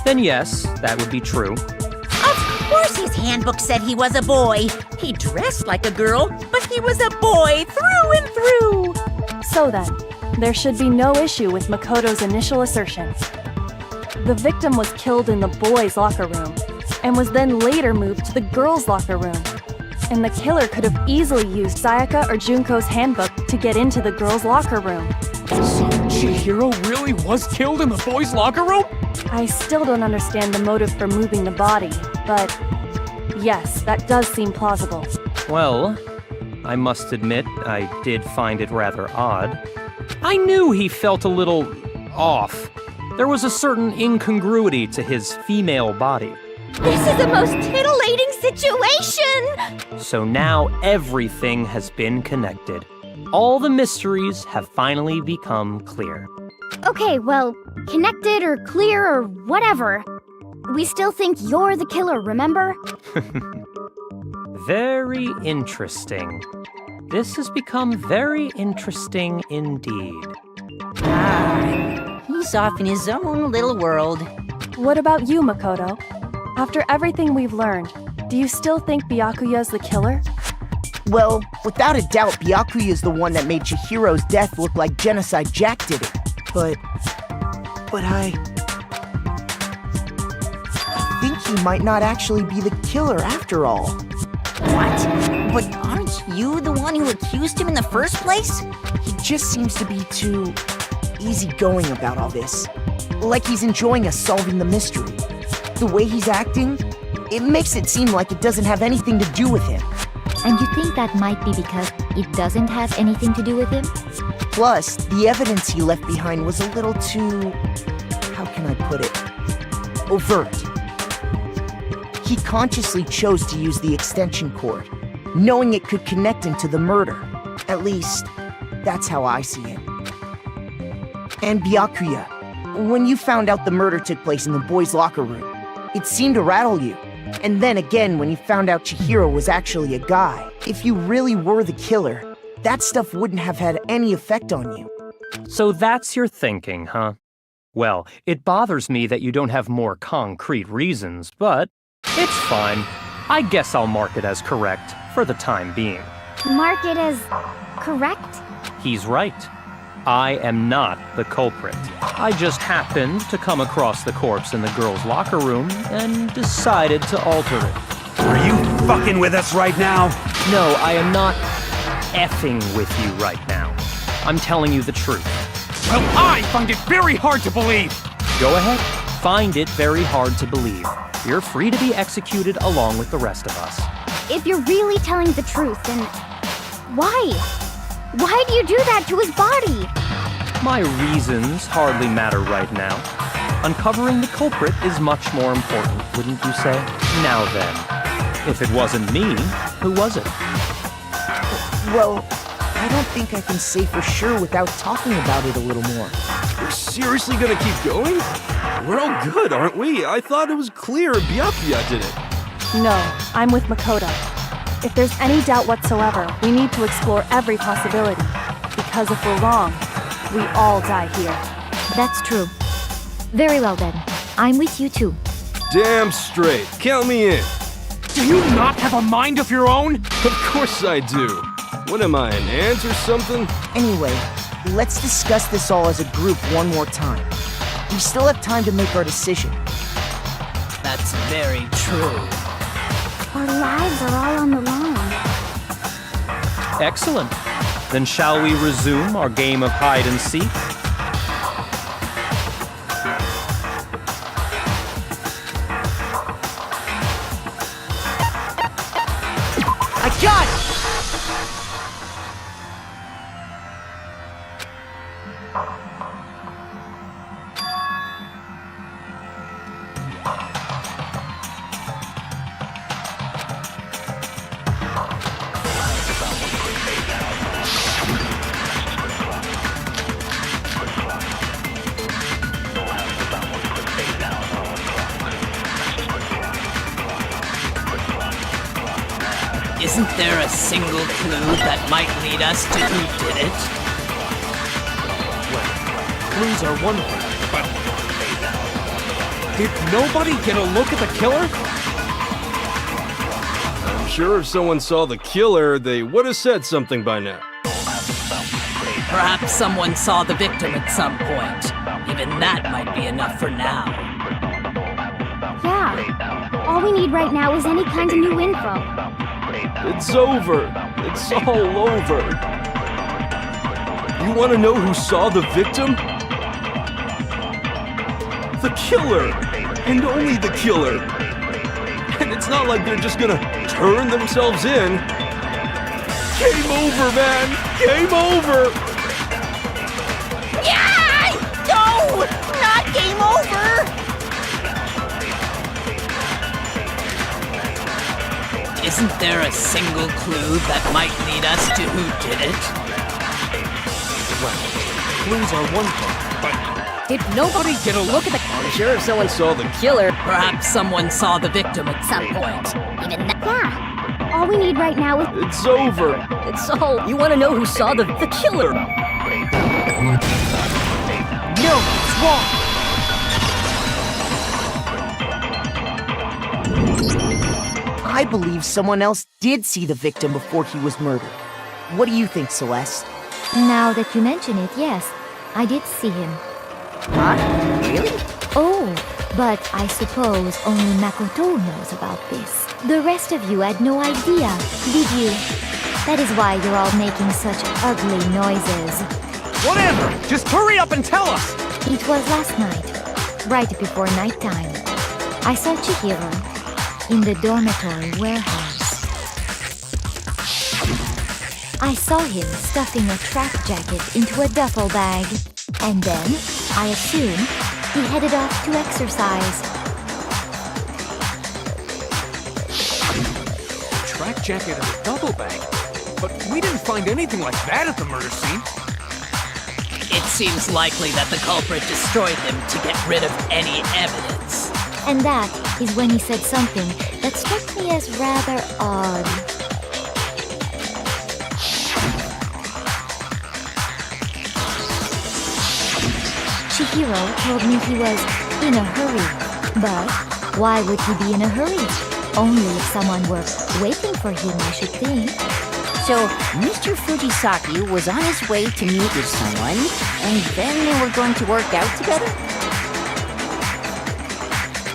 then yes, that would be true. Of course his handbook said he was a boy. He dressed like a girl, but he was a boy through and through. So then, there should be no issue with Makoto's initial assertion. The victim was killed in the boys' locker room, and was then later moved to the girls' locker room. And the killer could have easily used Sayaka or Junko's handbook to get into the girls' locker room. So Chihiro really was killed in the boys' locker room? I still don't understand the motive for moving the body, but yes, that does seem plausible. Well, I must admit, I did find it rather odd. I knew he felt a little off. There was a certain incongruity to his female body. This is the most titillating situation! So now everything has been connected. All the mysteries have finally become clear. Okay, well, connected or clear or whatever. We still think you're the killer, remember? Very interesting. This has become very interesting indeed. He's off in his own little world. What about you, Makoto? After everything we've learned, do you still think Byakuya's the killer? Well, without a doubt, Byakuya is the one that made Chihiro's death look like Genocide Jack did it. But I think he might not actually be the killer after all. What? But aren't you the one who accused him in the first place? He just seems to be too easygoing about all this. Like he's enjoying us solving the mystery. The way he's acting, it makes it seem like it doesn't have anything to do with him. And you think that might be because it doesn't have anything to do with him? Plus, the evidence he left behind was a little too... how can I put it? Overt. He consciously chose to use the extension cord, knowing it could connect him to the murder. At least, that's how I see it. And Byakuya, when you found out the murder took place in the boys' locker room, it seemed to rattle you. And then again when you found out Chihiro was actually a guy. If you really were the killer, that stuff wouldn't have had any effect on you. So that's your thinking, huh? Well, it bothers me that you don't have more concrete reasons, but it's fine. I guess I'll mark it as correct for the time being. Mark it as correct? He's right. I am not the culprit. I just happened to come across the corpse in the girls' locker room and decided to alter it. Are you fucking with us right now? No, I am not effing with you right now. I'm telling you the truth. Well, I find it very hard to believe. Go ahead. Find it very hard to believe. You're free to be executed along with the rest of us. If you're really telling the truth, then why? Why do you do that to his body? My reasons hardly matter right now. Uncovering the culprit is much more important, wouldn't you say? Now then, if it wasn't me, who was it? Well, I don't think I can say for sure without talking about it a little more. We're seriously gonna keep going? We're all good, aren't we? I thought it was clear Byakuya did it. No, I'm with Makoto. If there's any doubt whatsoever, we need to explore every possibility. Because if we're wrong, we all die here. That's true. Very well then. I'm with you too. Damn straight. Count me in. Do you not have a mind of your own? Of course I do. What am I, an ant or something? Anyway, let's discuss this all as a group one more time. We still have time to make our decision. That's very true. Our lives are all on the line. Excellent. Then shall we resume our game of hide and seek? I got it! Isn't there a single clue that might lead us to who did it? Well, clues are one thing, but... Did nobody get a look at the killer? I'm sure if someone saw the killer, they would have said something by now. Perhaps someone saw the victim at some point. Even that might be enough for now. Yeah. All we need right now is any kind of new info. It's over. It's all over. You want to know who saw the victim? The killer! And only the killer! And it's not like they're just gonna turn themselves in. Game over, man! Game over! Yeah! No! Not game over! Isn't there a single clue that might lead us to who did it? Well, clues are one thing, but... Did nobody get a look at the... I'm sure if someone saw the killer... Perhaps someone saw the victim at some point. Even that. Yeah. All we need right now is... It's over. It's all... You want to know who saw the killer? No, it's wrong! I believe someone else did see the victim before he was murdered. What do you think, Celeste? Now that you mention it, yes, I did see him. Huh? Really? Oh, but I suppose only Makoto knows about this. The rest of you had no idea, did you? That is why you're all making such ugly noises. Whatever! Just hurry up and tell us! It was last night, right before nighttime. I saw Chihiro in the dormitory warehouse. I saw him stuffing a track jacket into a duffel bag. And then, I assume, he headed off to exercise. A track jacket and a duffel bag? But we didn't find anything like that at the murder scene. It seems likely that the culprit destroyed them to get rid of any evidence. And that is when he said something that struck me as rather odd. Chihiro told me he was in a hurry. But why would he be in a hurry? Only if someone were waiting for him, I should think. So, Mr. Fujisaki was on his way to meet with someone, and then they were going to work out together?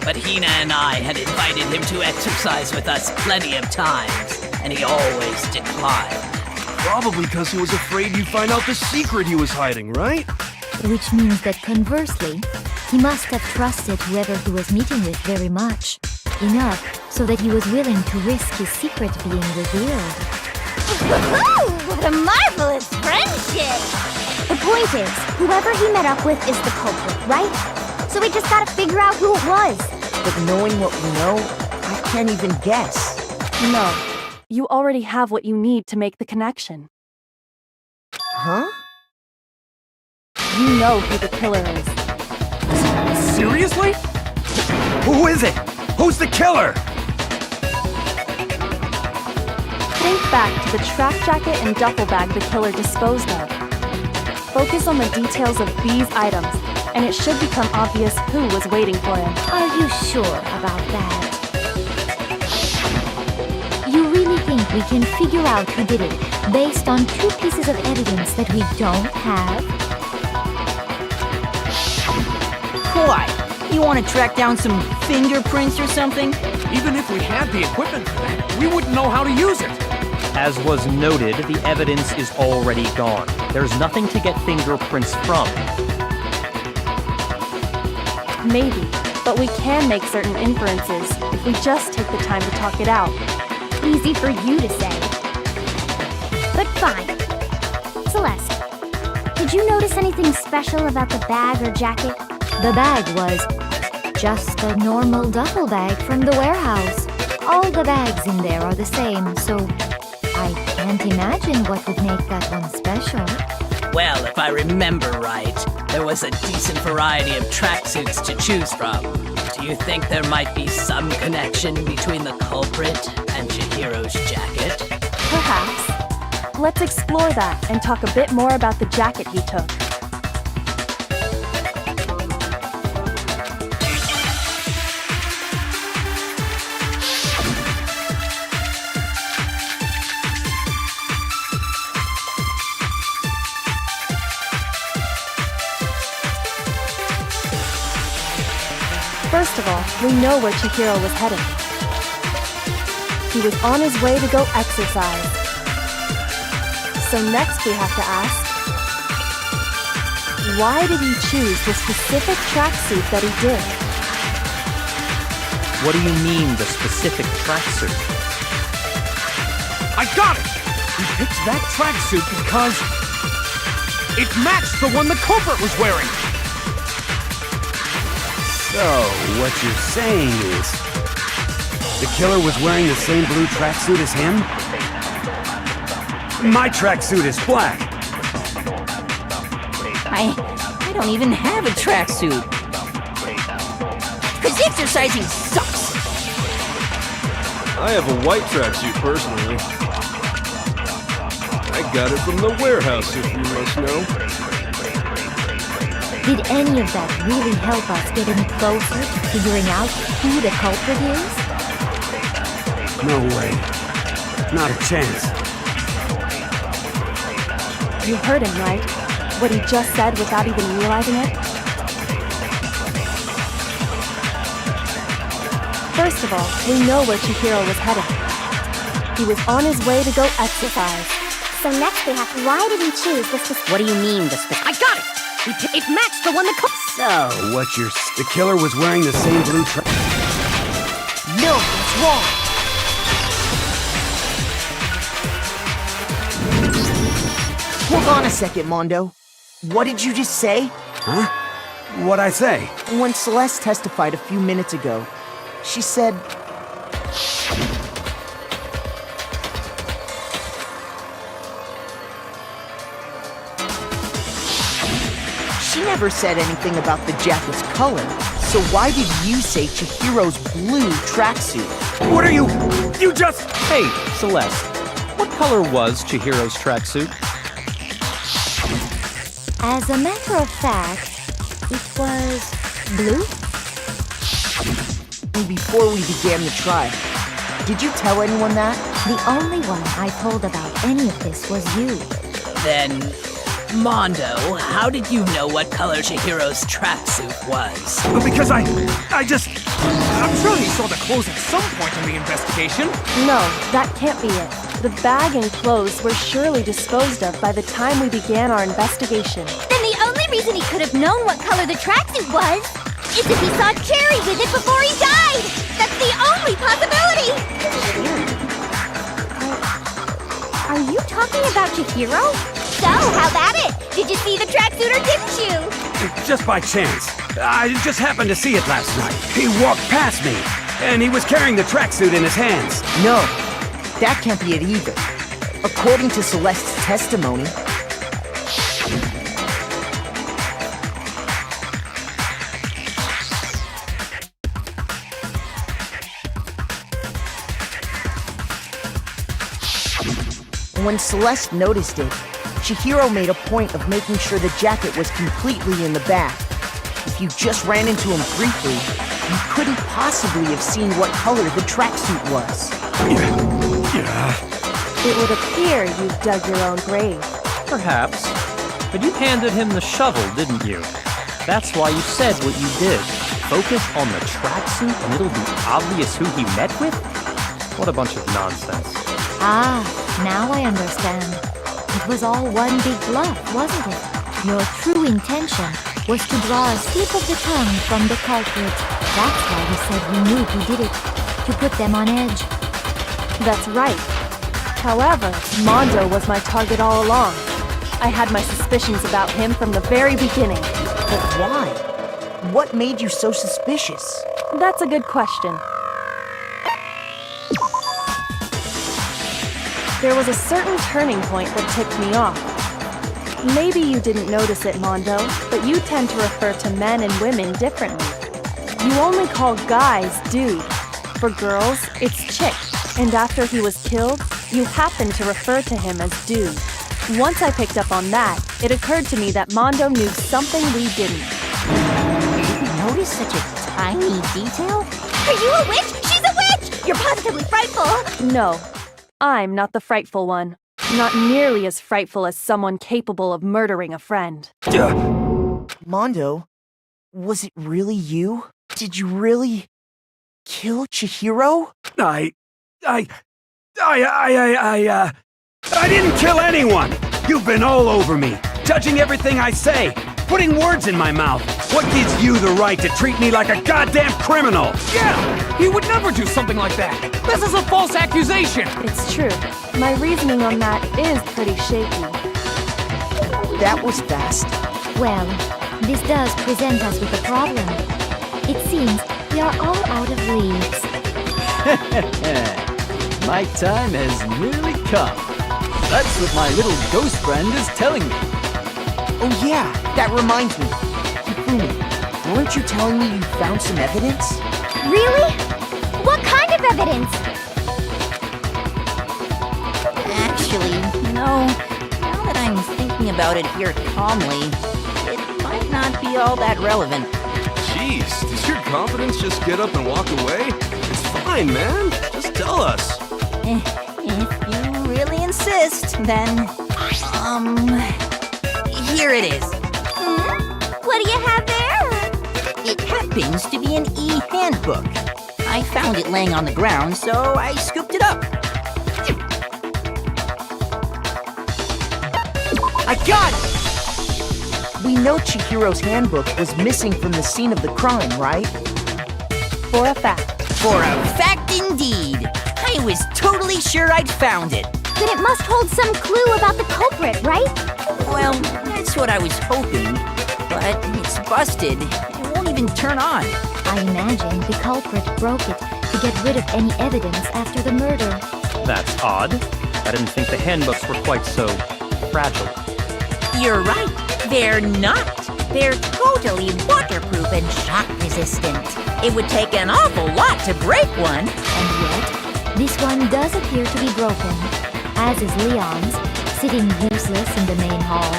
But Hina and I had invited him to exercise with us plenty of times, and he always declined. Probably because he was afraid you'd find out the secret he was hiding, right? Which means that conversely, he must have trusted whoever he was meeting with very much. Enough so that he was willing to risk his secret being revealed. Woohoo! What a marvelous friendship! The point is, whoever he met up with is the culprit, right? So we just gotta figure out who it was. But knowing what we know, I can't even guess. No, you already have what you need to make the connection. Huh? You know who the killer is. Seriously? Who is it? Who's the killer? Think back to the track jacket and duffel bag the killer disposed of. Focus on the details of these items, and it should become obvious who was waiting for him. Are you sure about that? You really think we can figure out who did it based on 2 pieces of evidence that we don't have? Why? You want to track down some fingerprints or something? Even if we had the equipment for that, we wouldn't know how to use it. As was noted, the evidence is already gone. There's nothing to get fingerprints from. Maybe, but we can make certain inferences if we just take the time to talk it out. Easy for you to say. But fine. Celeste, did you notice anything special about the bag or jacket? The bag was just a normal duffel bag from the warehouse. All the bags in there are the same, so I can't imagine what would make that one special. Well, if I remember right, there was a decent variety of tracksuits to choose from. Do you think there might be some connection between the culprit and Chihiro's jacket? Perhaps. Let's explore that and talk a bit more about the jacket he took. First of all, we know where Chihiro was headed. He was on his way to go exercise. So next we have to ask, why did he choose the specific tracksuit that he did? What do you mean, the specific tracksuit? I got it! He picked that tracksuit because it matched the one the culprit was wearing. So, what you're saying is, the killer was wearing the same blue tracksuit as him? My tracksuit is black. I don't even have a tracksuit. Because exercising sucks. I have a white tracksuit personally. I got it from the warehouse, if you must know. Did any of that really help us get any closer to figuring out who the culprit is? No way. Not a chance. You heard him, right? What he just said without even realizing it? First of all, we know where Chihiro was headed. He was on his way to go exercise. So next we have, why did he choose the specific... What do you mean, the specific? I got it! It matched the one that So, what you're... The killer was wearing the same blue track... No, it's wrong! Hold on a second, Mondo. What did you just say? Huh? What'd I say? When Celeste testified a few minutes ago, she said... She never said anything about the jacket's color, so why did you say Chihiro's blue tracksuit? What are you... You just... Hey, Celeste, what color was Chihiro's tracksuit? As a matter of fact, it was blue. And before we began the trial, did you tell anyone that? The only one I told about any of this was you. Then, Mondo, how did you know what color Chihiro's tracksuit was? Because I'm sure he saw the clothes at some point in the investigation. No, that can't be it. The bag and clothes were surely disposed of by the time we began our investigation. Then the only reason he could have known what color the tracksuit was is if he saw Cherry with it before he died! That's the only possibility! Are you talking about Chihiro? So, how about it? Did you see the tracksuit or didn't you? Just by chance. I just happened to see it last night. He walked past me, and he was carrying the tracksuit in his hands. No, that can't be it either. According to Celeste's testimony, when Celeste noticed it, Chihiro made a point of making sure the jacket was completely in the bag. If you just ran into him briefly, you couldn't possibly have seen what color the tracksuit was. Yeah. It would appear you dug your own grave. Perhaps. But you handed him the shovel, didn't you? That's why you said what you did. focus on the tracksuit and it'll be obvious who he met with? What a bunch of nonsense. Ah, now I understand. It was all one big bluff, wasn't it? Your true intention was to draw a slip of the tongue from the culprit. That's why he said he knew who did it, to put them on edge. That's right. However, Mondo was my target all along. I had my suspicions about him from the very beginning. But why? What made you so suspicious? That's a good question. There was a certain turning point that ticked me off. Maybe you didn't notice it, Mondo, but you tend to refer to men and women differently. You only call guys dude. For girls, it's chick. And after he was killed, you happened to refer to him as dude. Once I picked up on that, it occurred to me that Mondo knew something we didn't. Did you notice such a tiny detail? Are you a witch? She's a witch! You're positively frightful! No, I'm not the frightful one. Not nearly as frightful as someone capable of murdering a friend. Mondo, was it really you? Did you really kill Chihiro? I didn't kill anyone! You've been all over me, judging everything I say, putting words in my mouth. What gives you the right to treat me like a goddamn criminal? Yeah! He would never do something like that! This is a false accusation! It's true. My reasoning on that is pretty shaky. That was fast. Well, this does present us with a problem. It seems we are all out of leads. My time has nearly come. That's what my little ghost friend is telling me. Oh yeah, that reminds me. Hifumi, weren't you telling me you found some evidence? Really? What kind of evidence? Actually, now that I'm thinking about it here calmly, it might not be all that relevant. Jeez, does your confidence just get up and walk away? It's fine, man. Just tell us. If you really insist, then, here it is. What do you have there? It happens to be an e-handbook. I found it laying on the ground, so I scooped it up. I got it! We know Chihiro's handbook was missing from the scene of the crime, right? For a fact. For a fact indeed. I was totally sure I'd found it. Then it must hold some clue about the culprit, right? Well, that's what I was hoping. But it's busted. It won't even turn on. I imagine the culprit broke it to get rid of any evidence after the murder. That's odd. I didn't think the handbooks were quite so fragile. You're right. They're not. They're totally waterproof and shock resistant. It would take an awful lot to break one. And yet, this one does appear to be broken, as is Leon's, sitting useless in the main hall.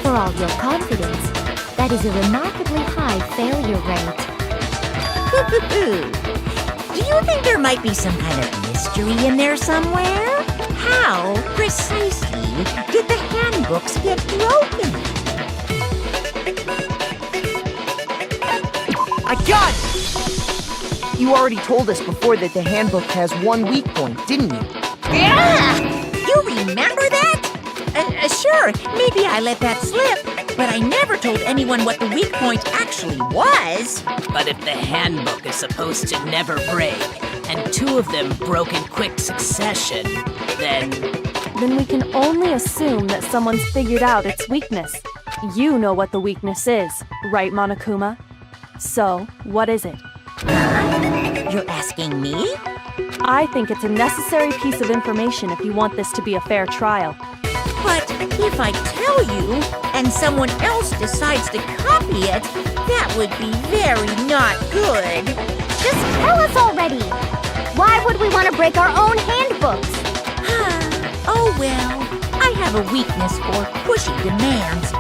For all your confidence, that is a remarkably high failure rate. Do you think there might be some kind of mystery in there somewhere? How precisely did the handbooks get broken? I got it! You already told us before that the handbook has one weak point, didn't you? Yeah! You remember that? Sure, maybe I let that slip, but I never told anyone what the weak point actually was. But if the handbook is supposed to never break, and two of them broke in quick succession, then we can only assume that someone's figured out its weakness. You know what the weakness is, right, Monokuma? So, what is it? You're asking me? I think it's a necessary piece of information if you want this to be a fair trial. But if I tell you, and someone else decides to copy it, that would be very not good. Just tell us already! Why would we want to break our own handbooks? Oh well, I have a weakness for pushy demands.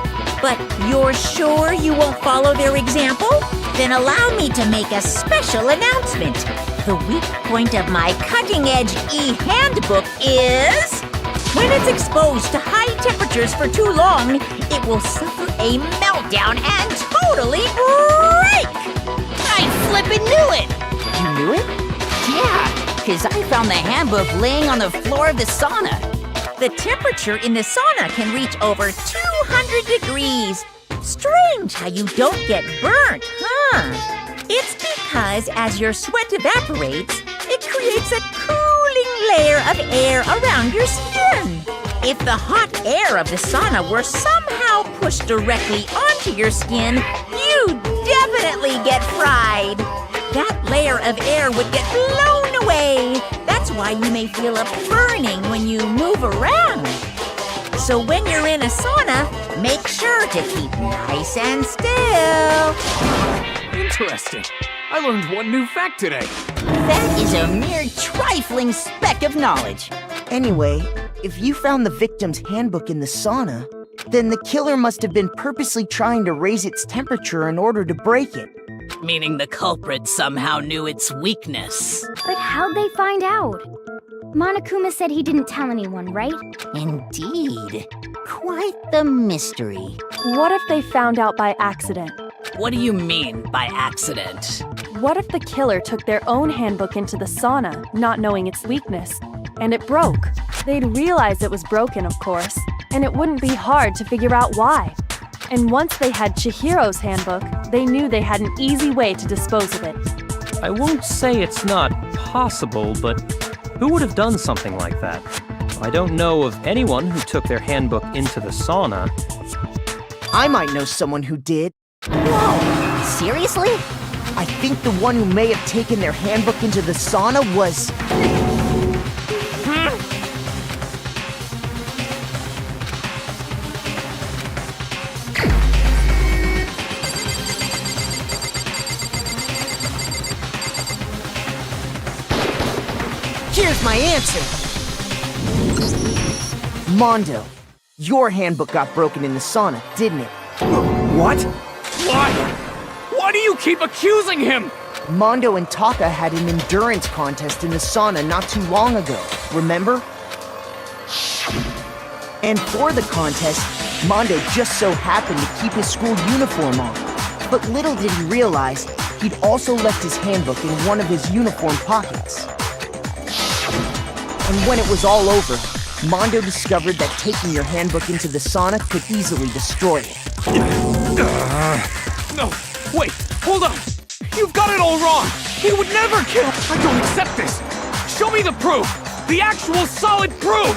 But you're sure you won't follow their example? Then allow me to make a special announcement. The weak point of my cutting-edge e-handbook is... when it's exposed to high temperatures for too long, it will suffer a meltdown and totally break! flippin' knew it! You knew it? Yeah, because I found the handbook laying on the floor of the sauna. The temperature in the sauna can reach over 200 degrees. Strange how you don't get burnt, huh? It's because as your sweat evaporates, it creates a cooling layer of air around your skin. If the hot air of the sauna were somehow pushed directly onto your skin, you'd definitely get fried. That layer of air would get blown away. That's why you may feel a burning when you move around. So when you're in a sauna, make sure to keep nice and still. Interesting. I learned one new fact today. That is a mere trifling speck of knowledge. Anyway, if you found the victim's handbook in the sauna, then the killer must have been purposely trying to raise its temperature in order to break it. Meaning the culprit somehow knew its weakness. But how'd they find out? Monokuma said he didn't tell anyone, right? Indeed. Quite the mystery. What if they found out by accident? What do you mean by accident? What if the killer took their own handbook into the sauna, not knowing its weakness, and it broke? They'd realize it was broken, of course, and it wouldn't be hard to figure out why. And once they had Chihiro's handbook, they knew they had an easy way to dispose of it. I won't say it's not possible, but who would have done something like that? I don't know of anyone who took their handbook into the sauna. I might know someone who did. Whoa! Seriously? I think the one who may have taken their handbook into the sauna was... Here's my answer! Mondo, your handbook got broken in the sauna, didn't it? What? Why? Why do you keep accusing him? Mondo and Taka had an endurance contest in the sauna not too long ago, remember? And for the contest, Mondo just so happened to keep his school uniform on. But little did he realize, he'd also left his handbook in one of his uniform pockets. And when it was all over, Mondo discovered that taking your handbook into the sauna could easily destroy it. No, wait, hold on. You've got it all wrong. He would never kill. I don't accept this. Show me the proof. The actual solid proof.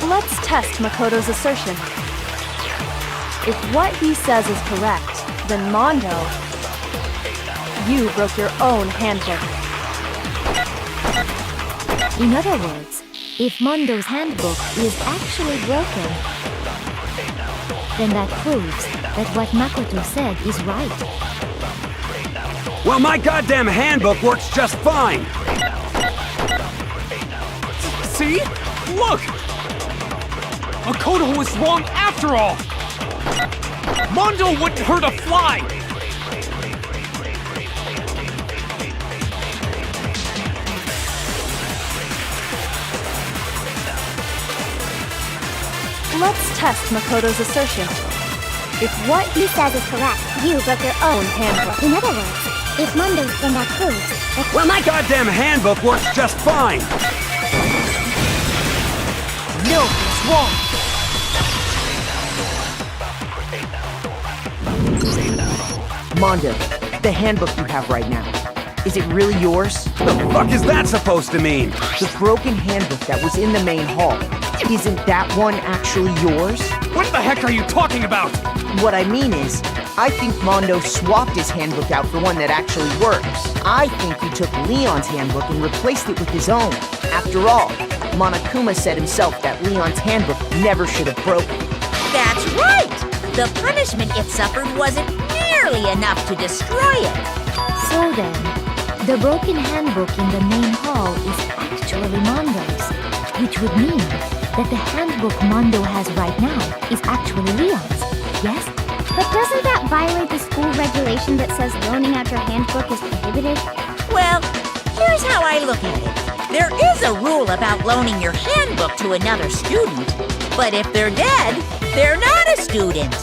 Let's test Makoto's assertion. If what he says is correct, then Mondo, you broke your own handbook. In other words, if Mondo's handbook is actually broken, then that proves that what Makoto said is right. Well, my goddamn handbook works just fine! See? Look! Makoto was wrong after all! Mondo wouldn't hurt a fly! Let's test Makoto's assertion. If what he says is correct, you broke your own handbook. In other words, if Mondo, then that proves that... Well, my goddamn handbook works just fine! No, it's wrong! Mondo, the handbook you have right now, is it really yours? The fuck is that supposed to mean? The broken handbook that was in the main hall, isn't that one actually yours? What the heck are you talking about? What I mean is, I think Mondo swapped his handbook out for one that actually works. I think he took Leon's handbook and replaced it with his own. After all, Monokuma said himself that Leon's handbook never should have broken. That's right! The punishment it suffered wasn't nearly enough to destroy it. So then, the broken handbook in the main hall is actually Mondo's, which would mean that the handbook Mondo has right now is actually Leon's, yes? But doesn't that violate the school regulation that says loaning out your handbook is prohibited? Well, here's how I look at it. There is a rule about loaning your handbook to another student, but if they're dead, they're not a student.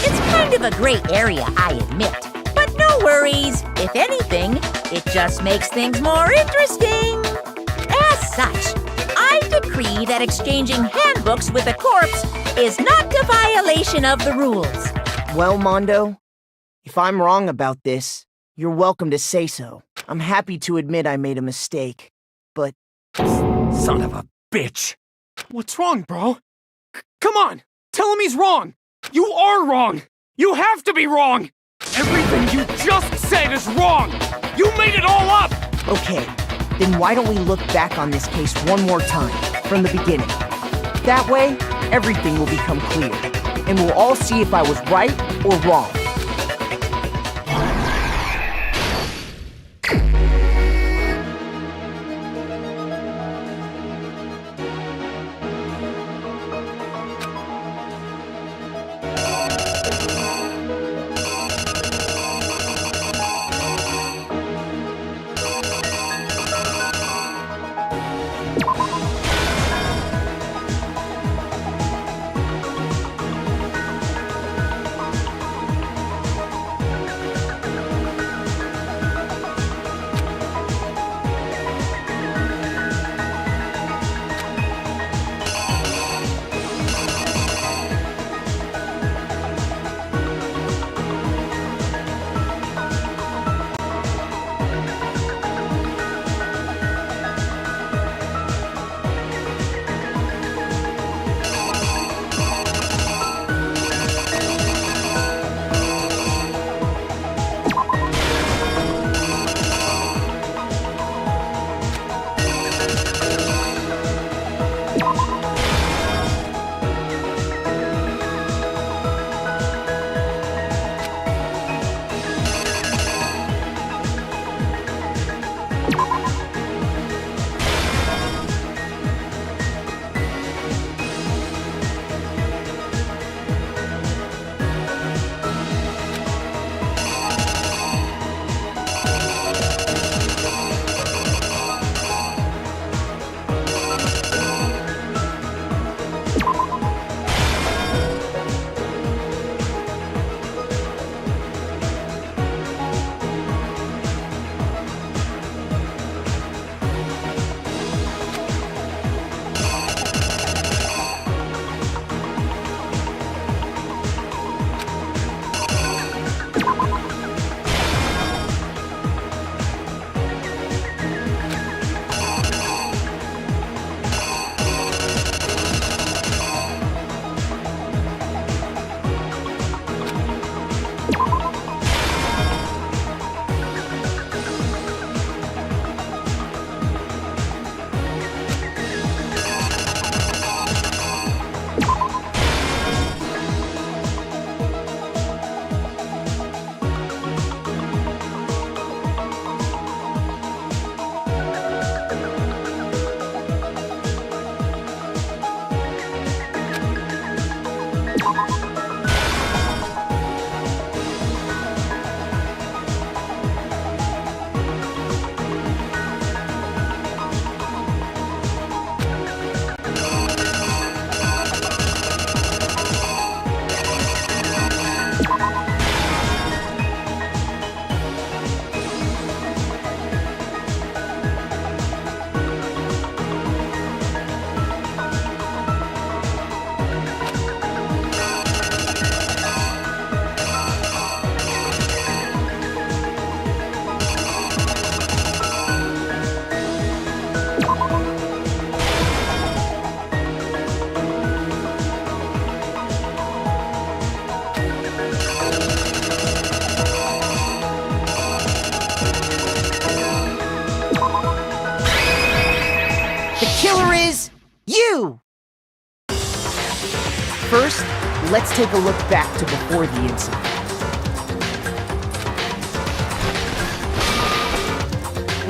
It's kind of a gray area, I admit. But no worries. If anything, it just makes things more interesting. As such, I decree that exchanging handbooks with a corpse is not a violation of the rules. Well, Mondo, if I'm wrong about this, you're welcome to say so. I'm happy to admit I made a mistake, but... Son of a bitch! What's wrong, bro? Come on! Tell him he's wrong! You are wrong! You have to be wrong! Everything you just said is wrong! You made it all up! Okay, then why don't we look back on this case one more time, from the beginning? That way, everything will become clear, and we'll all see if I was right or wrong. First, let's take a look back to before the incident.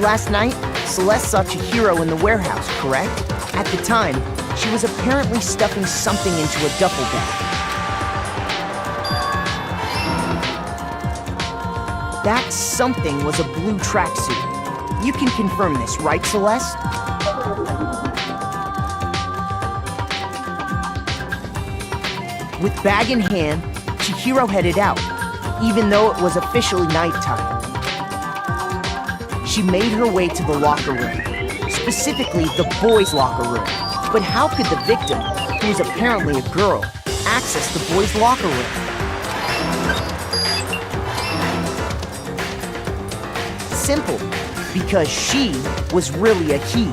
Last night, Celeste saw Chihiro in the warehouse, correct? At the time, she was apparently stuffing something into a duffel bag. That something was a blue tracksuit. You can confirm this, right, Celeste? With bag in hand, Chihiro headed out, even though it was officially nighttime. She made her way to the locker room, specifically the boys' locker room. But how could the victim, who was apparently a girl, access the boys' locker room? Simple, because she was really a he,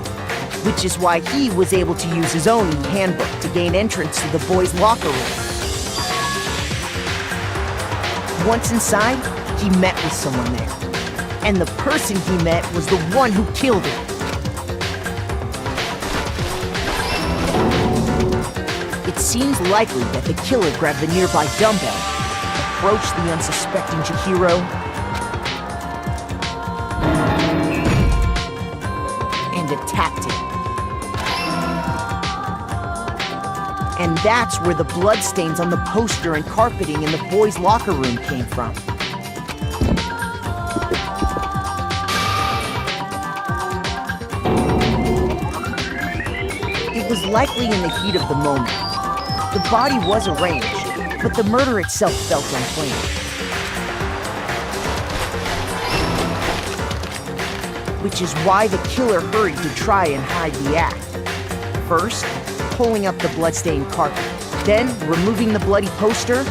which is why he was able to use his own handbook to gain entrance to the boys' locker room. Once inside, he met with someone there, and the person he met was the one who killed him. It seems likely that the killer grabbed the nearby dumbbell, approached the unsuspecting Chihiro, and attacked him. And that's where the bloodstains on the poster and carpeting in the boys' locker room came from. It was likely in the heat of the moment. The body was arranged, but the murder itself felt unplanned. Which is why the killer hurried to try and hide the act. First, pulling up the bloodstained carpet, then removing the bloody poster,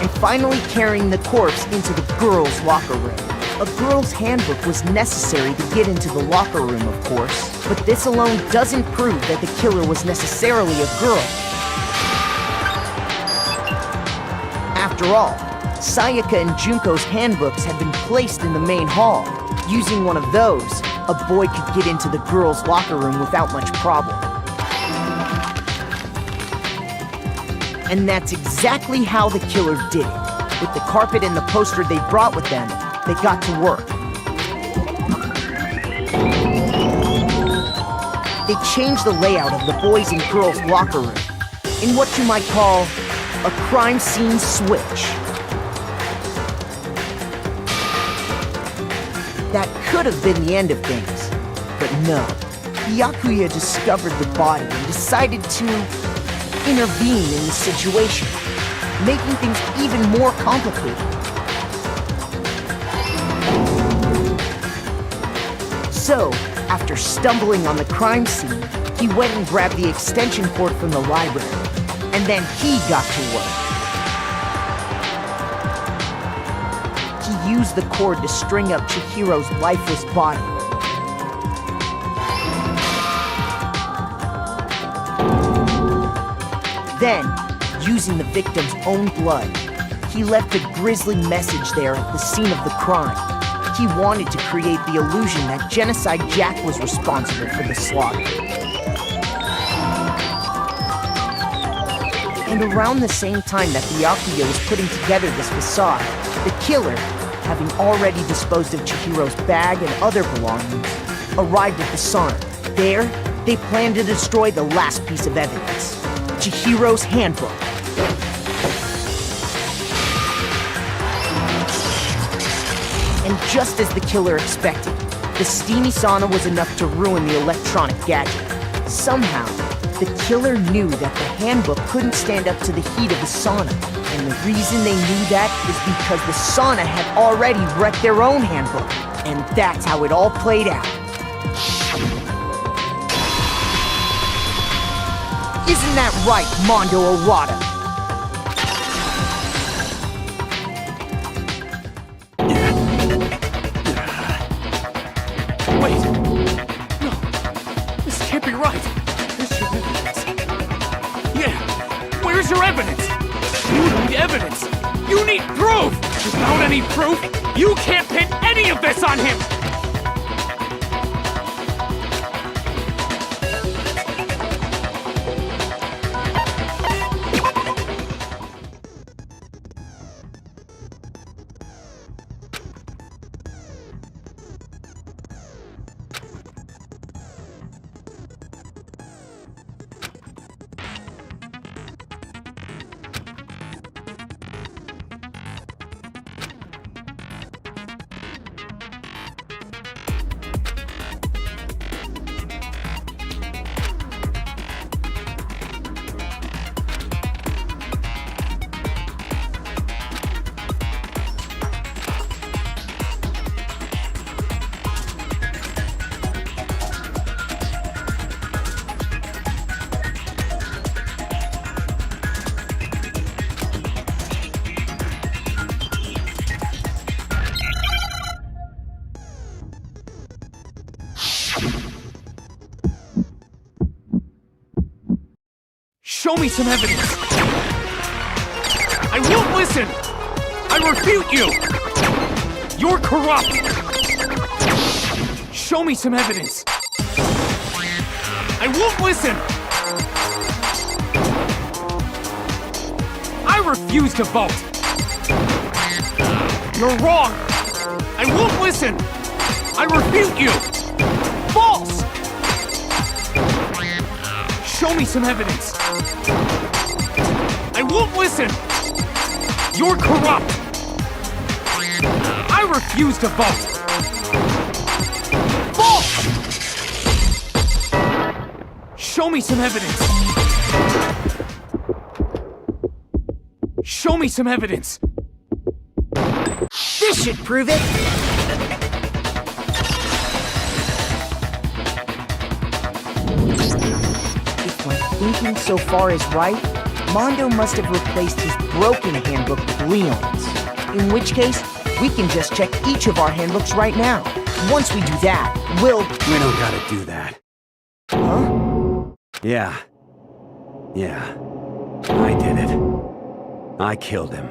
and finally carrying the corpse into the girls' locker room. A girl's handbook was necessary to get into the locker room, of course, but this alone doesn't prove that the killer was necessarily a girl. After all, Sayaka and Junko's handbooks had been placed in the main hall. Using one of those, a boy could get into the girls' locker room without much problem. And that's exactly how the killer did it. With the carpet and the poster they brought with them, they got to work. They changed the layout of the boys' and girls' locker room in what you might call a crime scene switch. That could have been the end of things, but no. Byakuya discovered the body and decided to intervene in the situation, making things even more complicated. So, after stumbling on the crime scene, he went and grabbed the extension cord from the library, and then he got to work. He used the cord to string up Chihiro's lifeless body. Then, using the victim's own blood, he left a grisly message there at the scene of the crime. He wanted to create the illusion that Genocide Jack was responsible for the slaughter. And around the same time that Byakuya was putting together this facade, the killer, having already disposed of Chihiro's bag and other belongings, arrived at the sauna. There, they planned to destroy the last piece of evidence, Chihiro's handbook. And just as the killer expected, the steamy sauna was enough to ruin the electronic gadget. Somehow, the killer knew that the handbook couldn't stand up to the heat of the sauna. And the reason they knew that is because the sauna had already wrecked their own handbook. And that's how it all played out. Isn't that right, Mondo Arata? Wait! No! This can't be right! Where's your evidence? Yeah! Where's your evidence? You need evidence! You need proof! Without any proof, you can't pin any of this on him! Show me some evidence. I won't listen. I refute you. You're corrupt. Show me some evidence. I won't listen. I refuse to vote. You're wrong. I won't listen. I refute you. False. Show me some evidence. I won't listen. You're corrupt. I refuse to vote. False. Show me some evidence. Show me some evidence. This should prove it. If my thinking so far is right, Mondo must have replaced his broken handbook with Leon's. In which case, we can just check each of our handbooks right now. Once we do that, we'll... We don't gotta do that. Huh? Yeah. I did it. I killed him.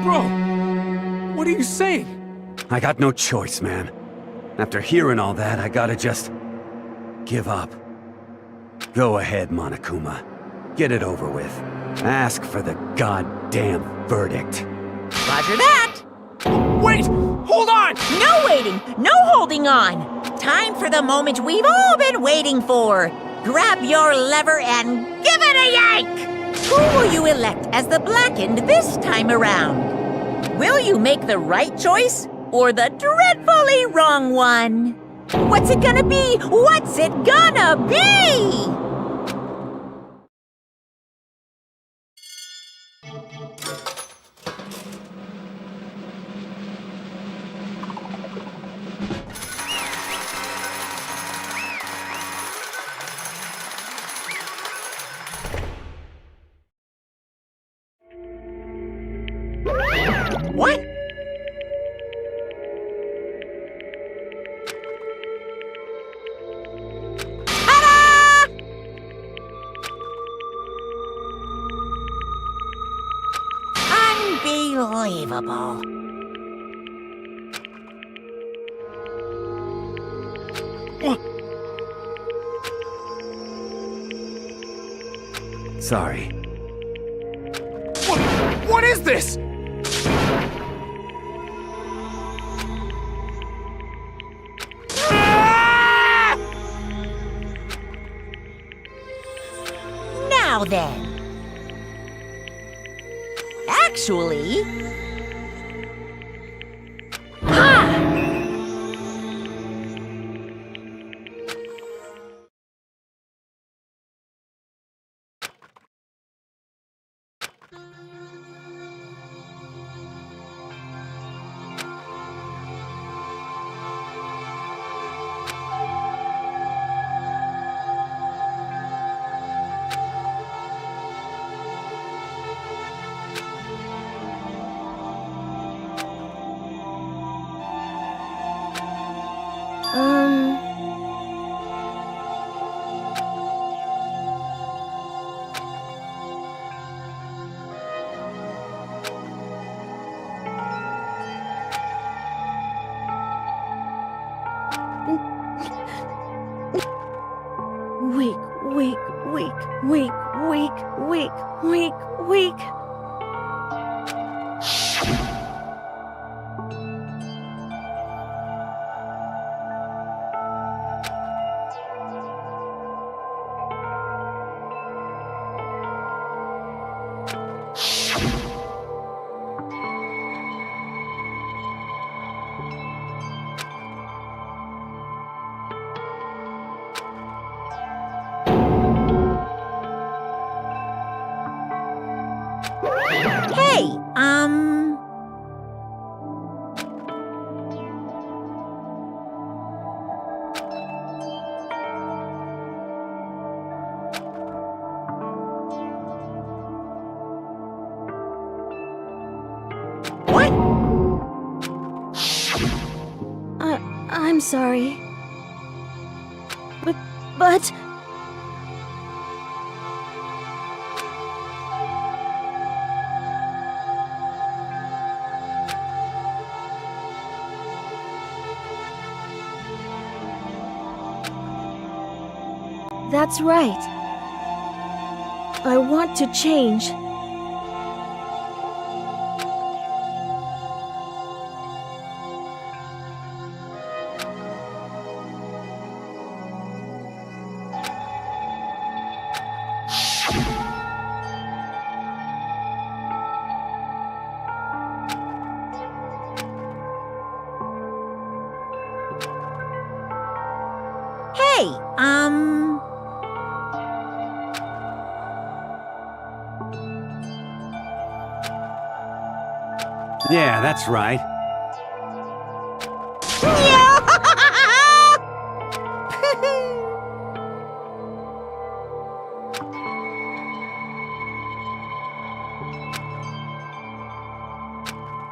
Bro, what are you saying? I got no choice, man. After hearing all that, I gotta just... give up. Go ahead, Monokuma. Get it over with. Ask for the goddamn verdict. Roger that! Wait! Hold on! No waiting! No holding on! Time for the moment we've all been waiting for! Grab your lever and give it a yank! Who will you elect as the Blackened this time around? Will you make the right choice or the dreadfully wrong one? What's it gonna be? What's it gonna be? What? Ta-da! Unbelievable. Sorry. What is this? Now then. Actually... Weak. I'm sorry. But... That's right. I want to change. Hey, Yeah, that's right.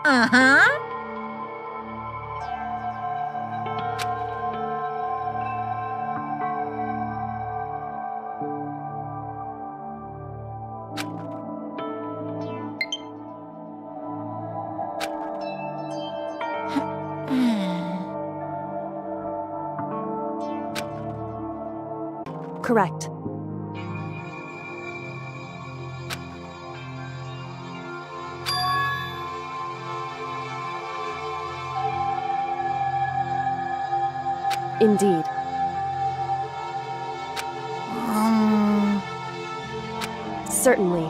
Uh-huh. Correct. Indeed. Certainly.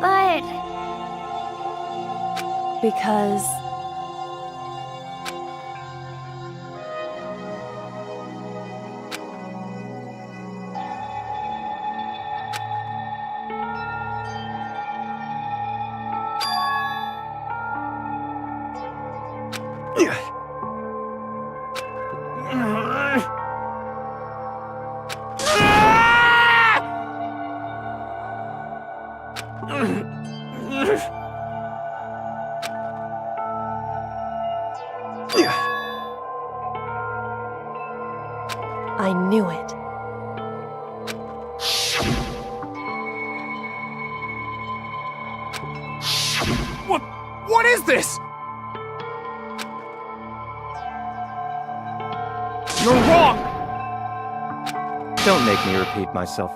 But... Because... I knew it. What is this? You're wrong! Don't make me repeat myself.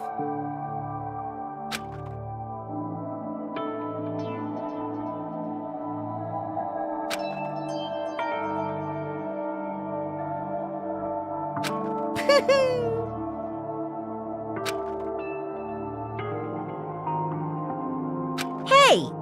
Hey,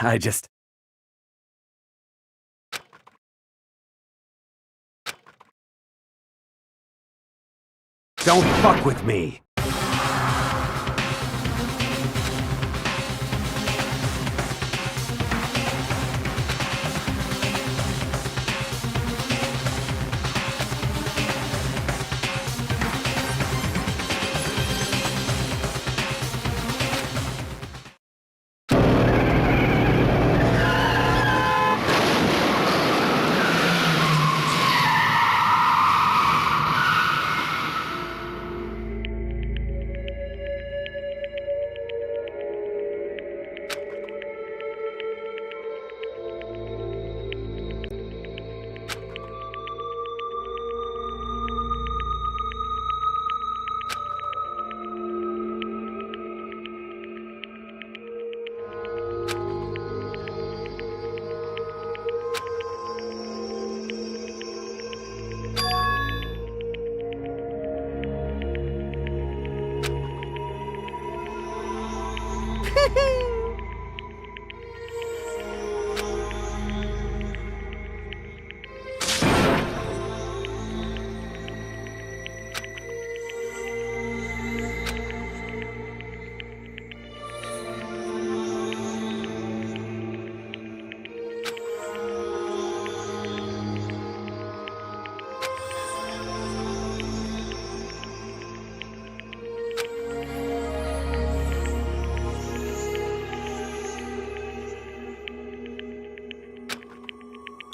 I just... Don't fuck with me!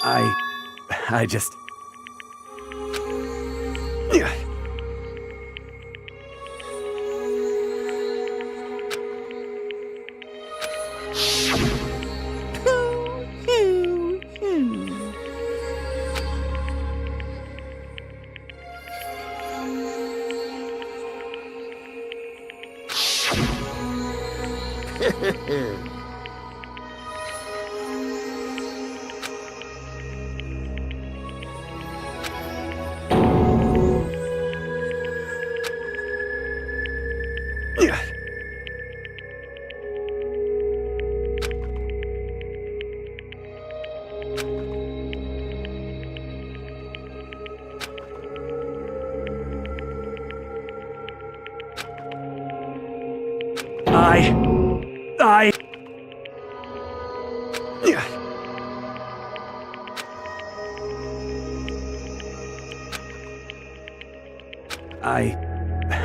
I just...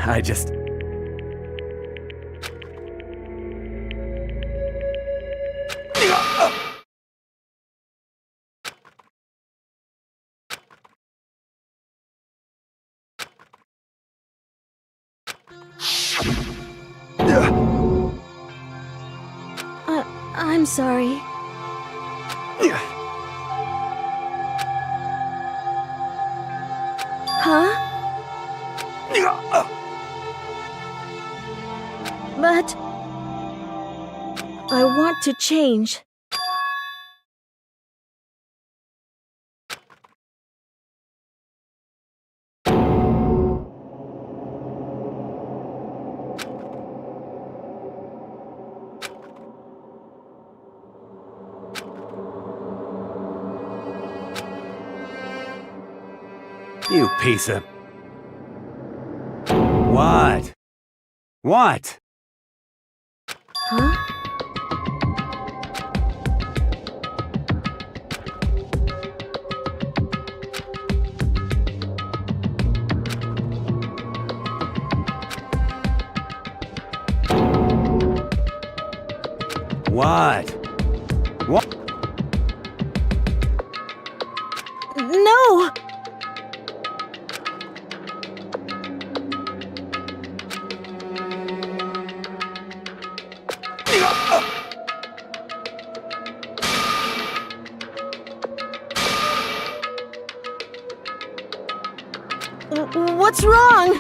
I just... I'm sorry. Huh? But I want to change. You piece of... What? What? Huh? What? What? No! What's wrong?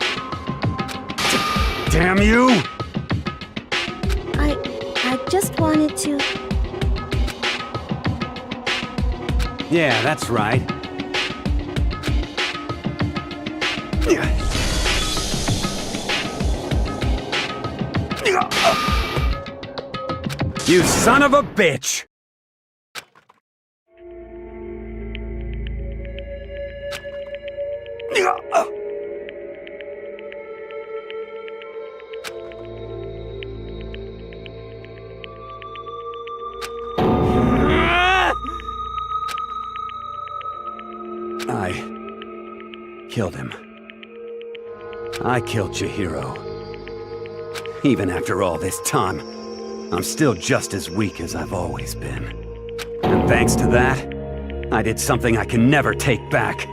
Damn you! I just wanted to... Yeah, that's right. You son of a bitch! I killed him. I killed Chihiro. Even after all this time, I'm still just as weak as I've always been. And thanks to that, I did something I can never take back.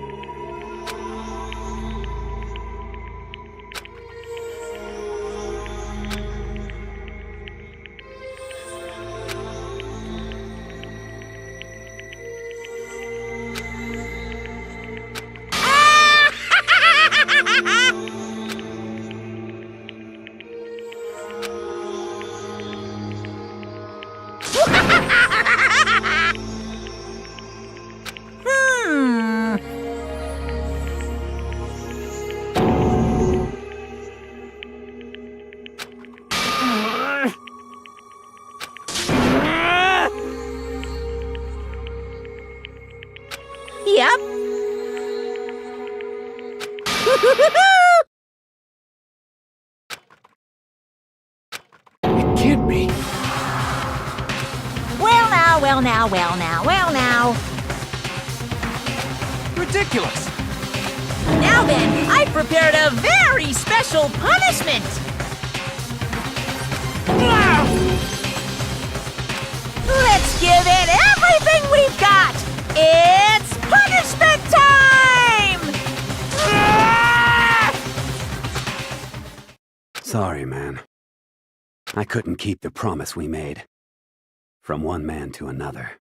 Yep. It can't be. Well now, well now, well now, well now. Ridiculous. Now then, I've prepared a very special punishment. Let's give it everything we've got. Sorry, man. I couldn't keep the promise we made. From one man to another.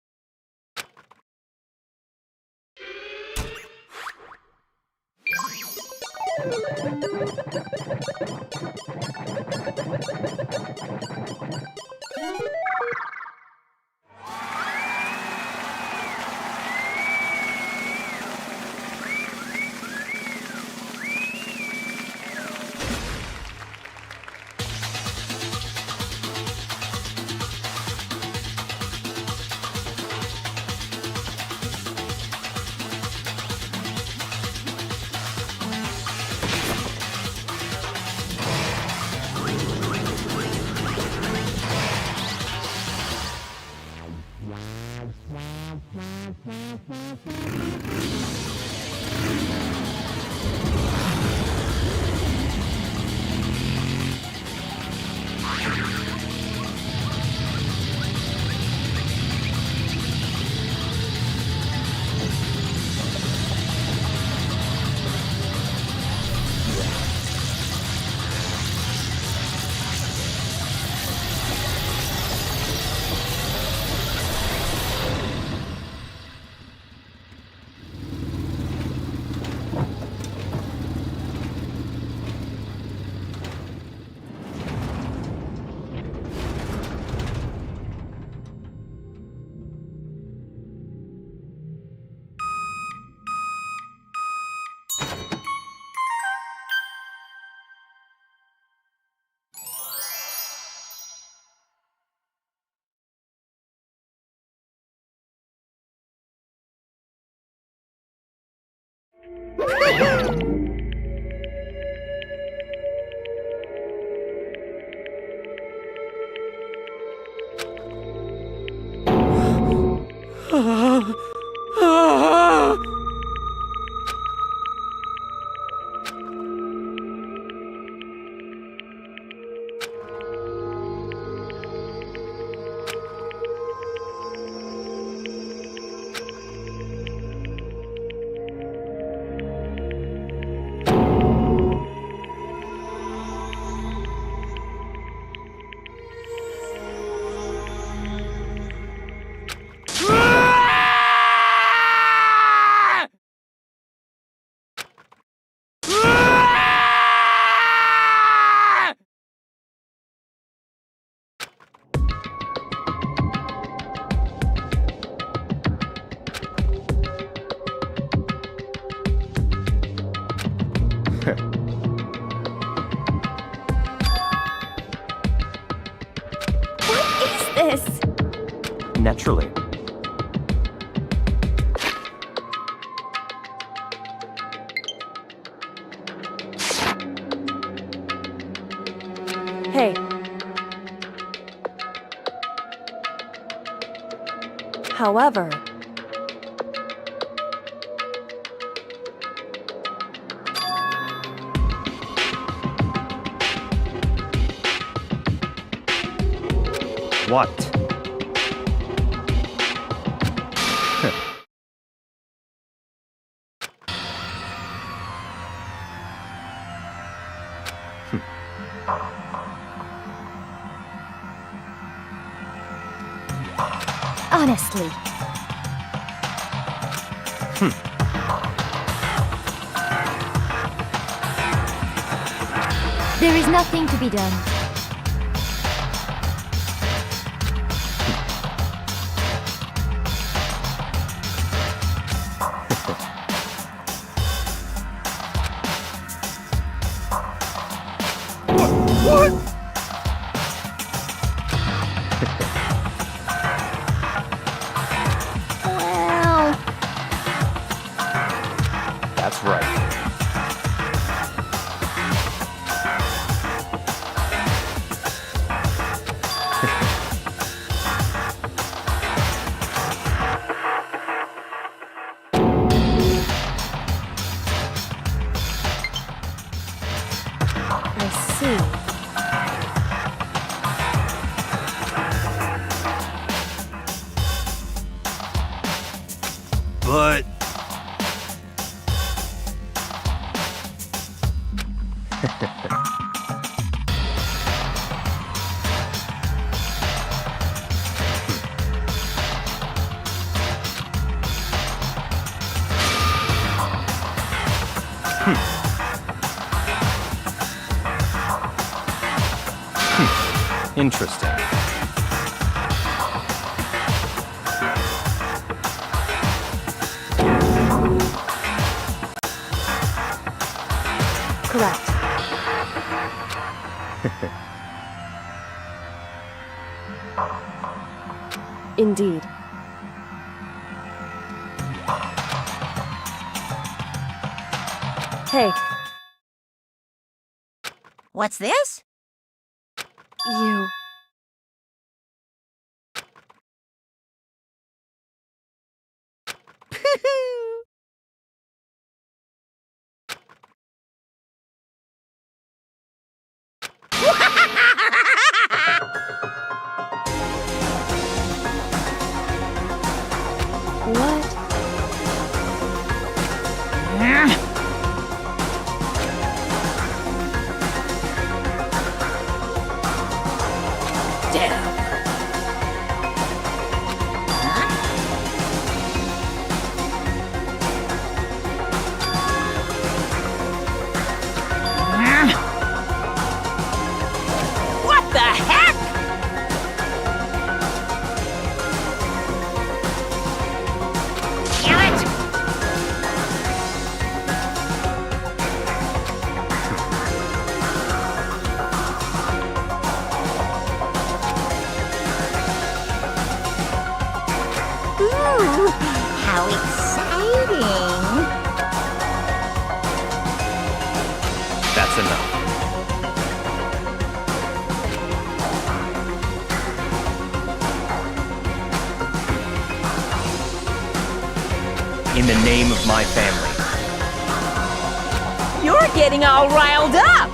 This? Naturally. Hey. However, what? Honestly. There is nothing to be done. well, That's right. I see. But Interesting. Correct. Indeed. Hey, What's this? you. What? What the heck? Damn it! Ooh, how exciting! That's enough. In the name of my family. You're getting all riled up!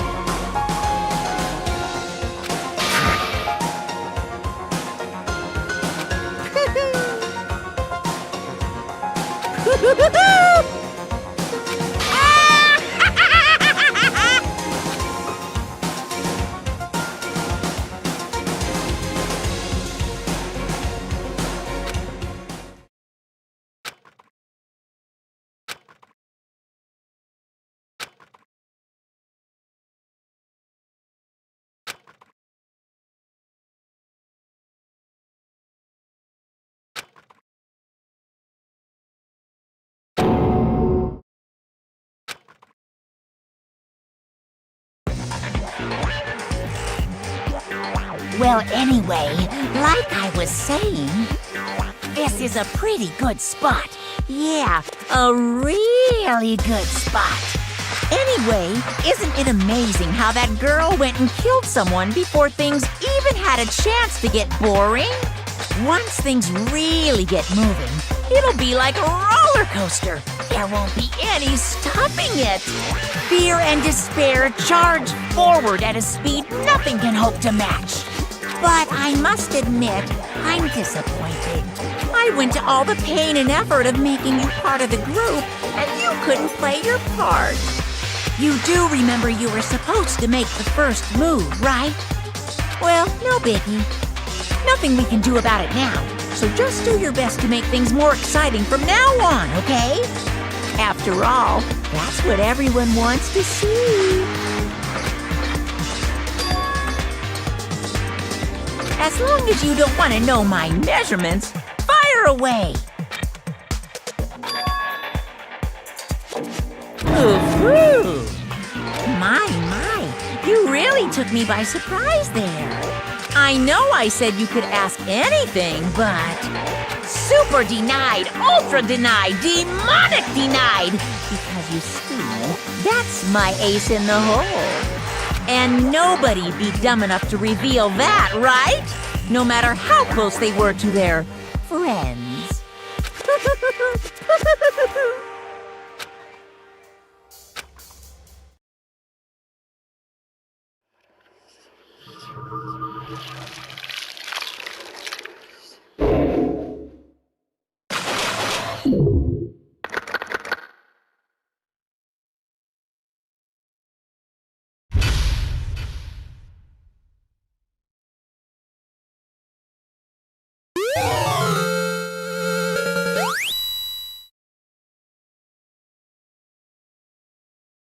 Well, anyway, like I was saying, this is a pretty good spot. Yeah, a really good spot. Anyway, isn't it amazing how that girl went and killed someone before things even had a chance to get boring? Once things really get moving, it'll be like a roller coaster. There won't be any stopping it. Fear and despair charge forward at a speed nothing can hope to match. But I must admit, I'm disappointed. I went to all the pain and effort of making you part of the group, and you couldn't play your part. You do remember you were supposed to make the first move, right? Well, no biggie. Nothing we can do about it now, so just do your best to make things more exciting from now on, okay? After all, that's what everyone wants to see. As long as you don't want to know my measurements, fire away! Ooh, my, you really took me by surprise there. I know I said you could ask anything, but super denied, ultra denied, demonic denied. Because you see, that's my ace in the hole. And nobody'd be dumb enough to reveal that, right? No matter how close they were to their friends.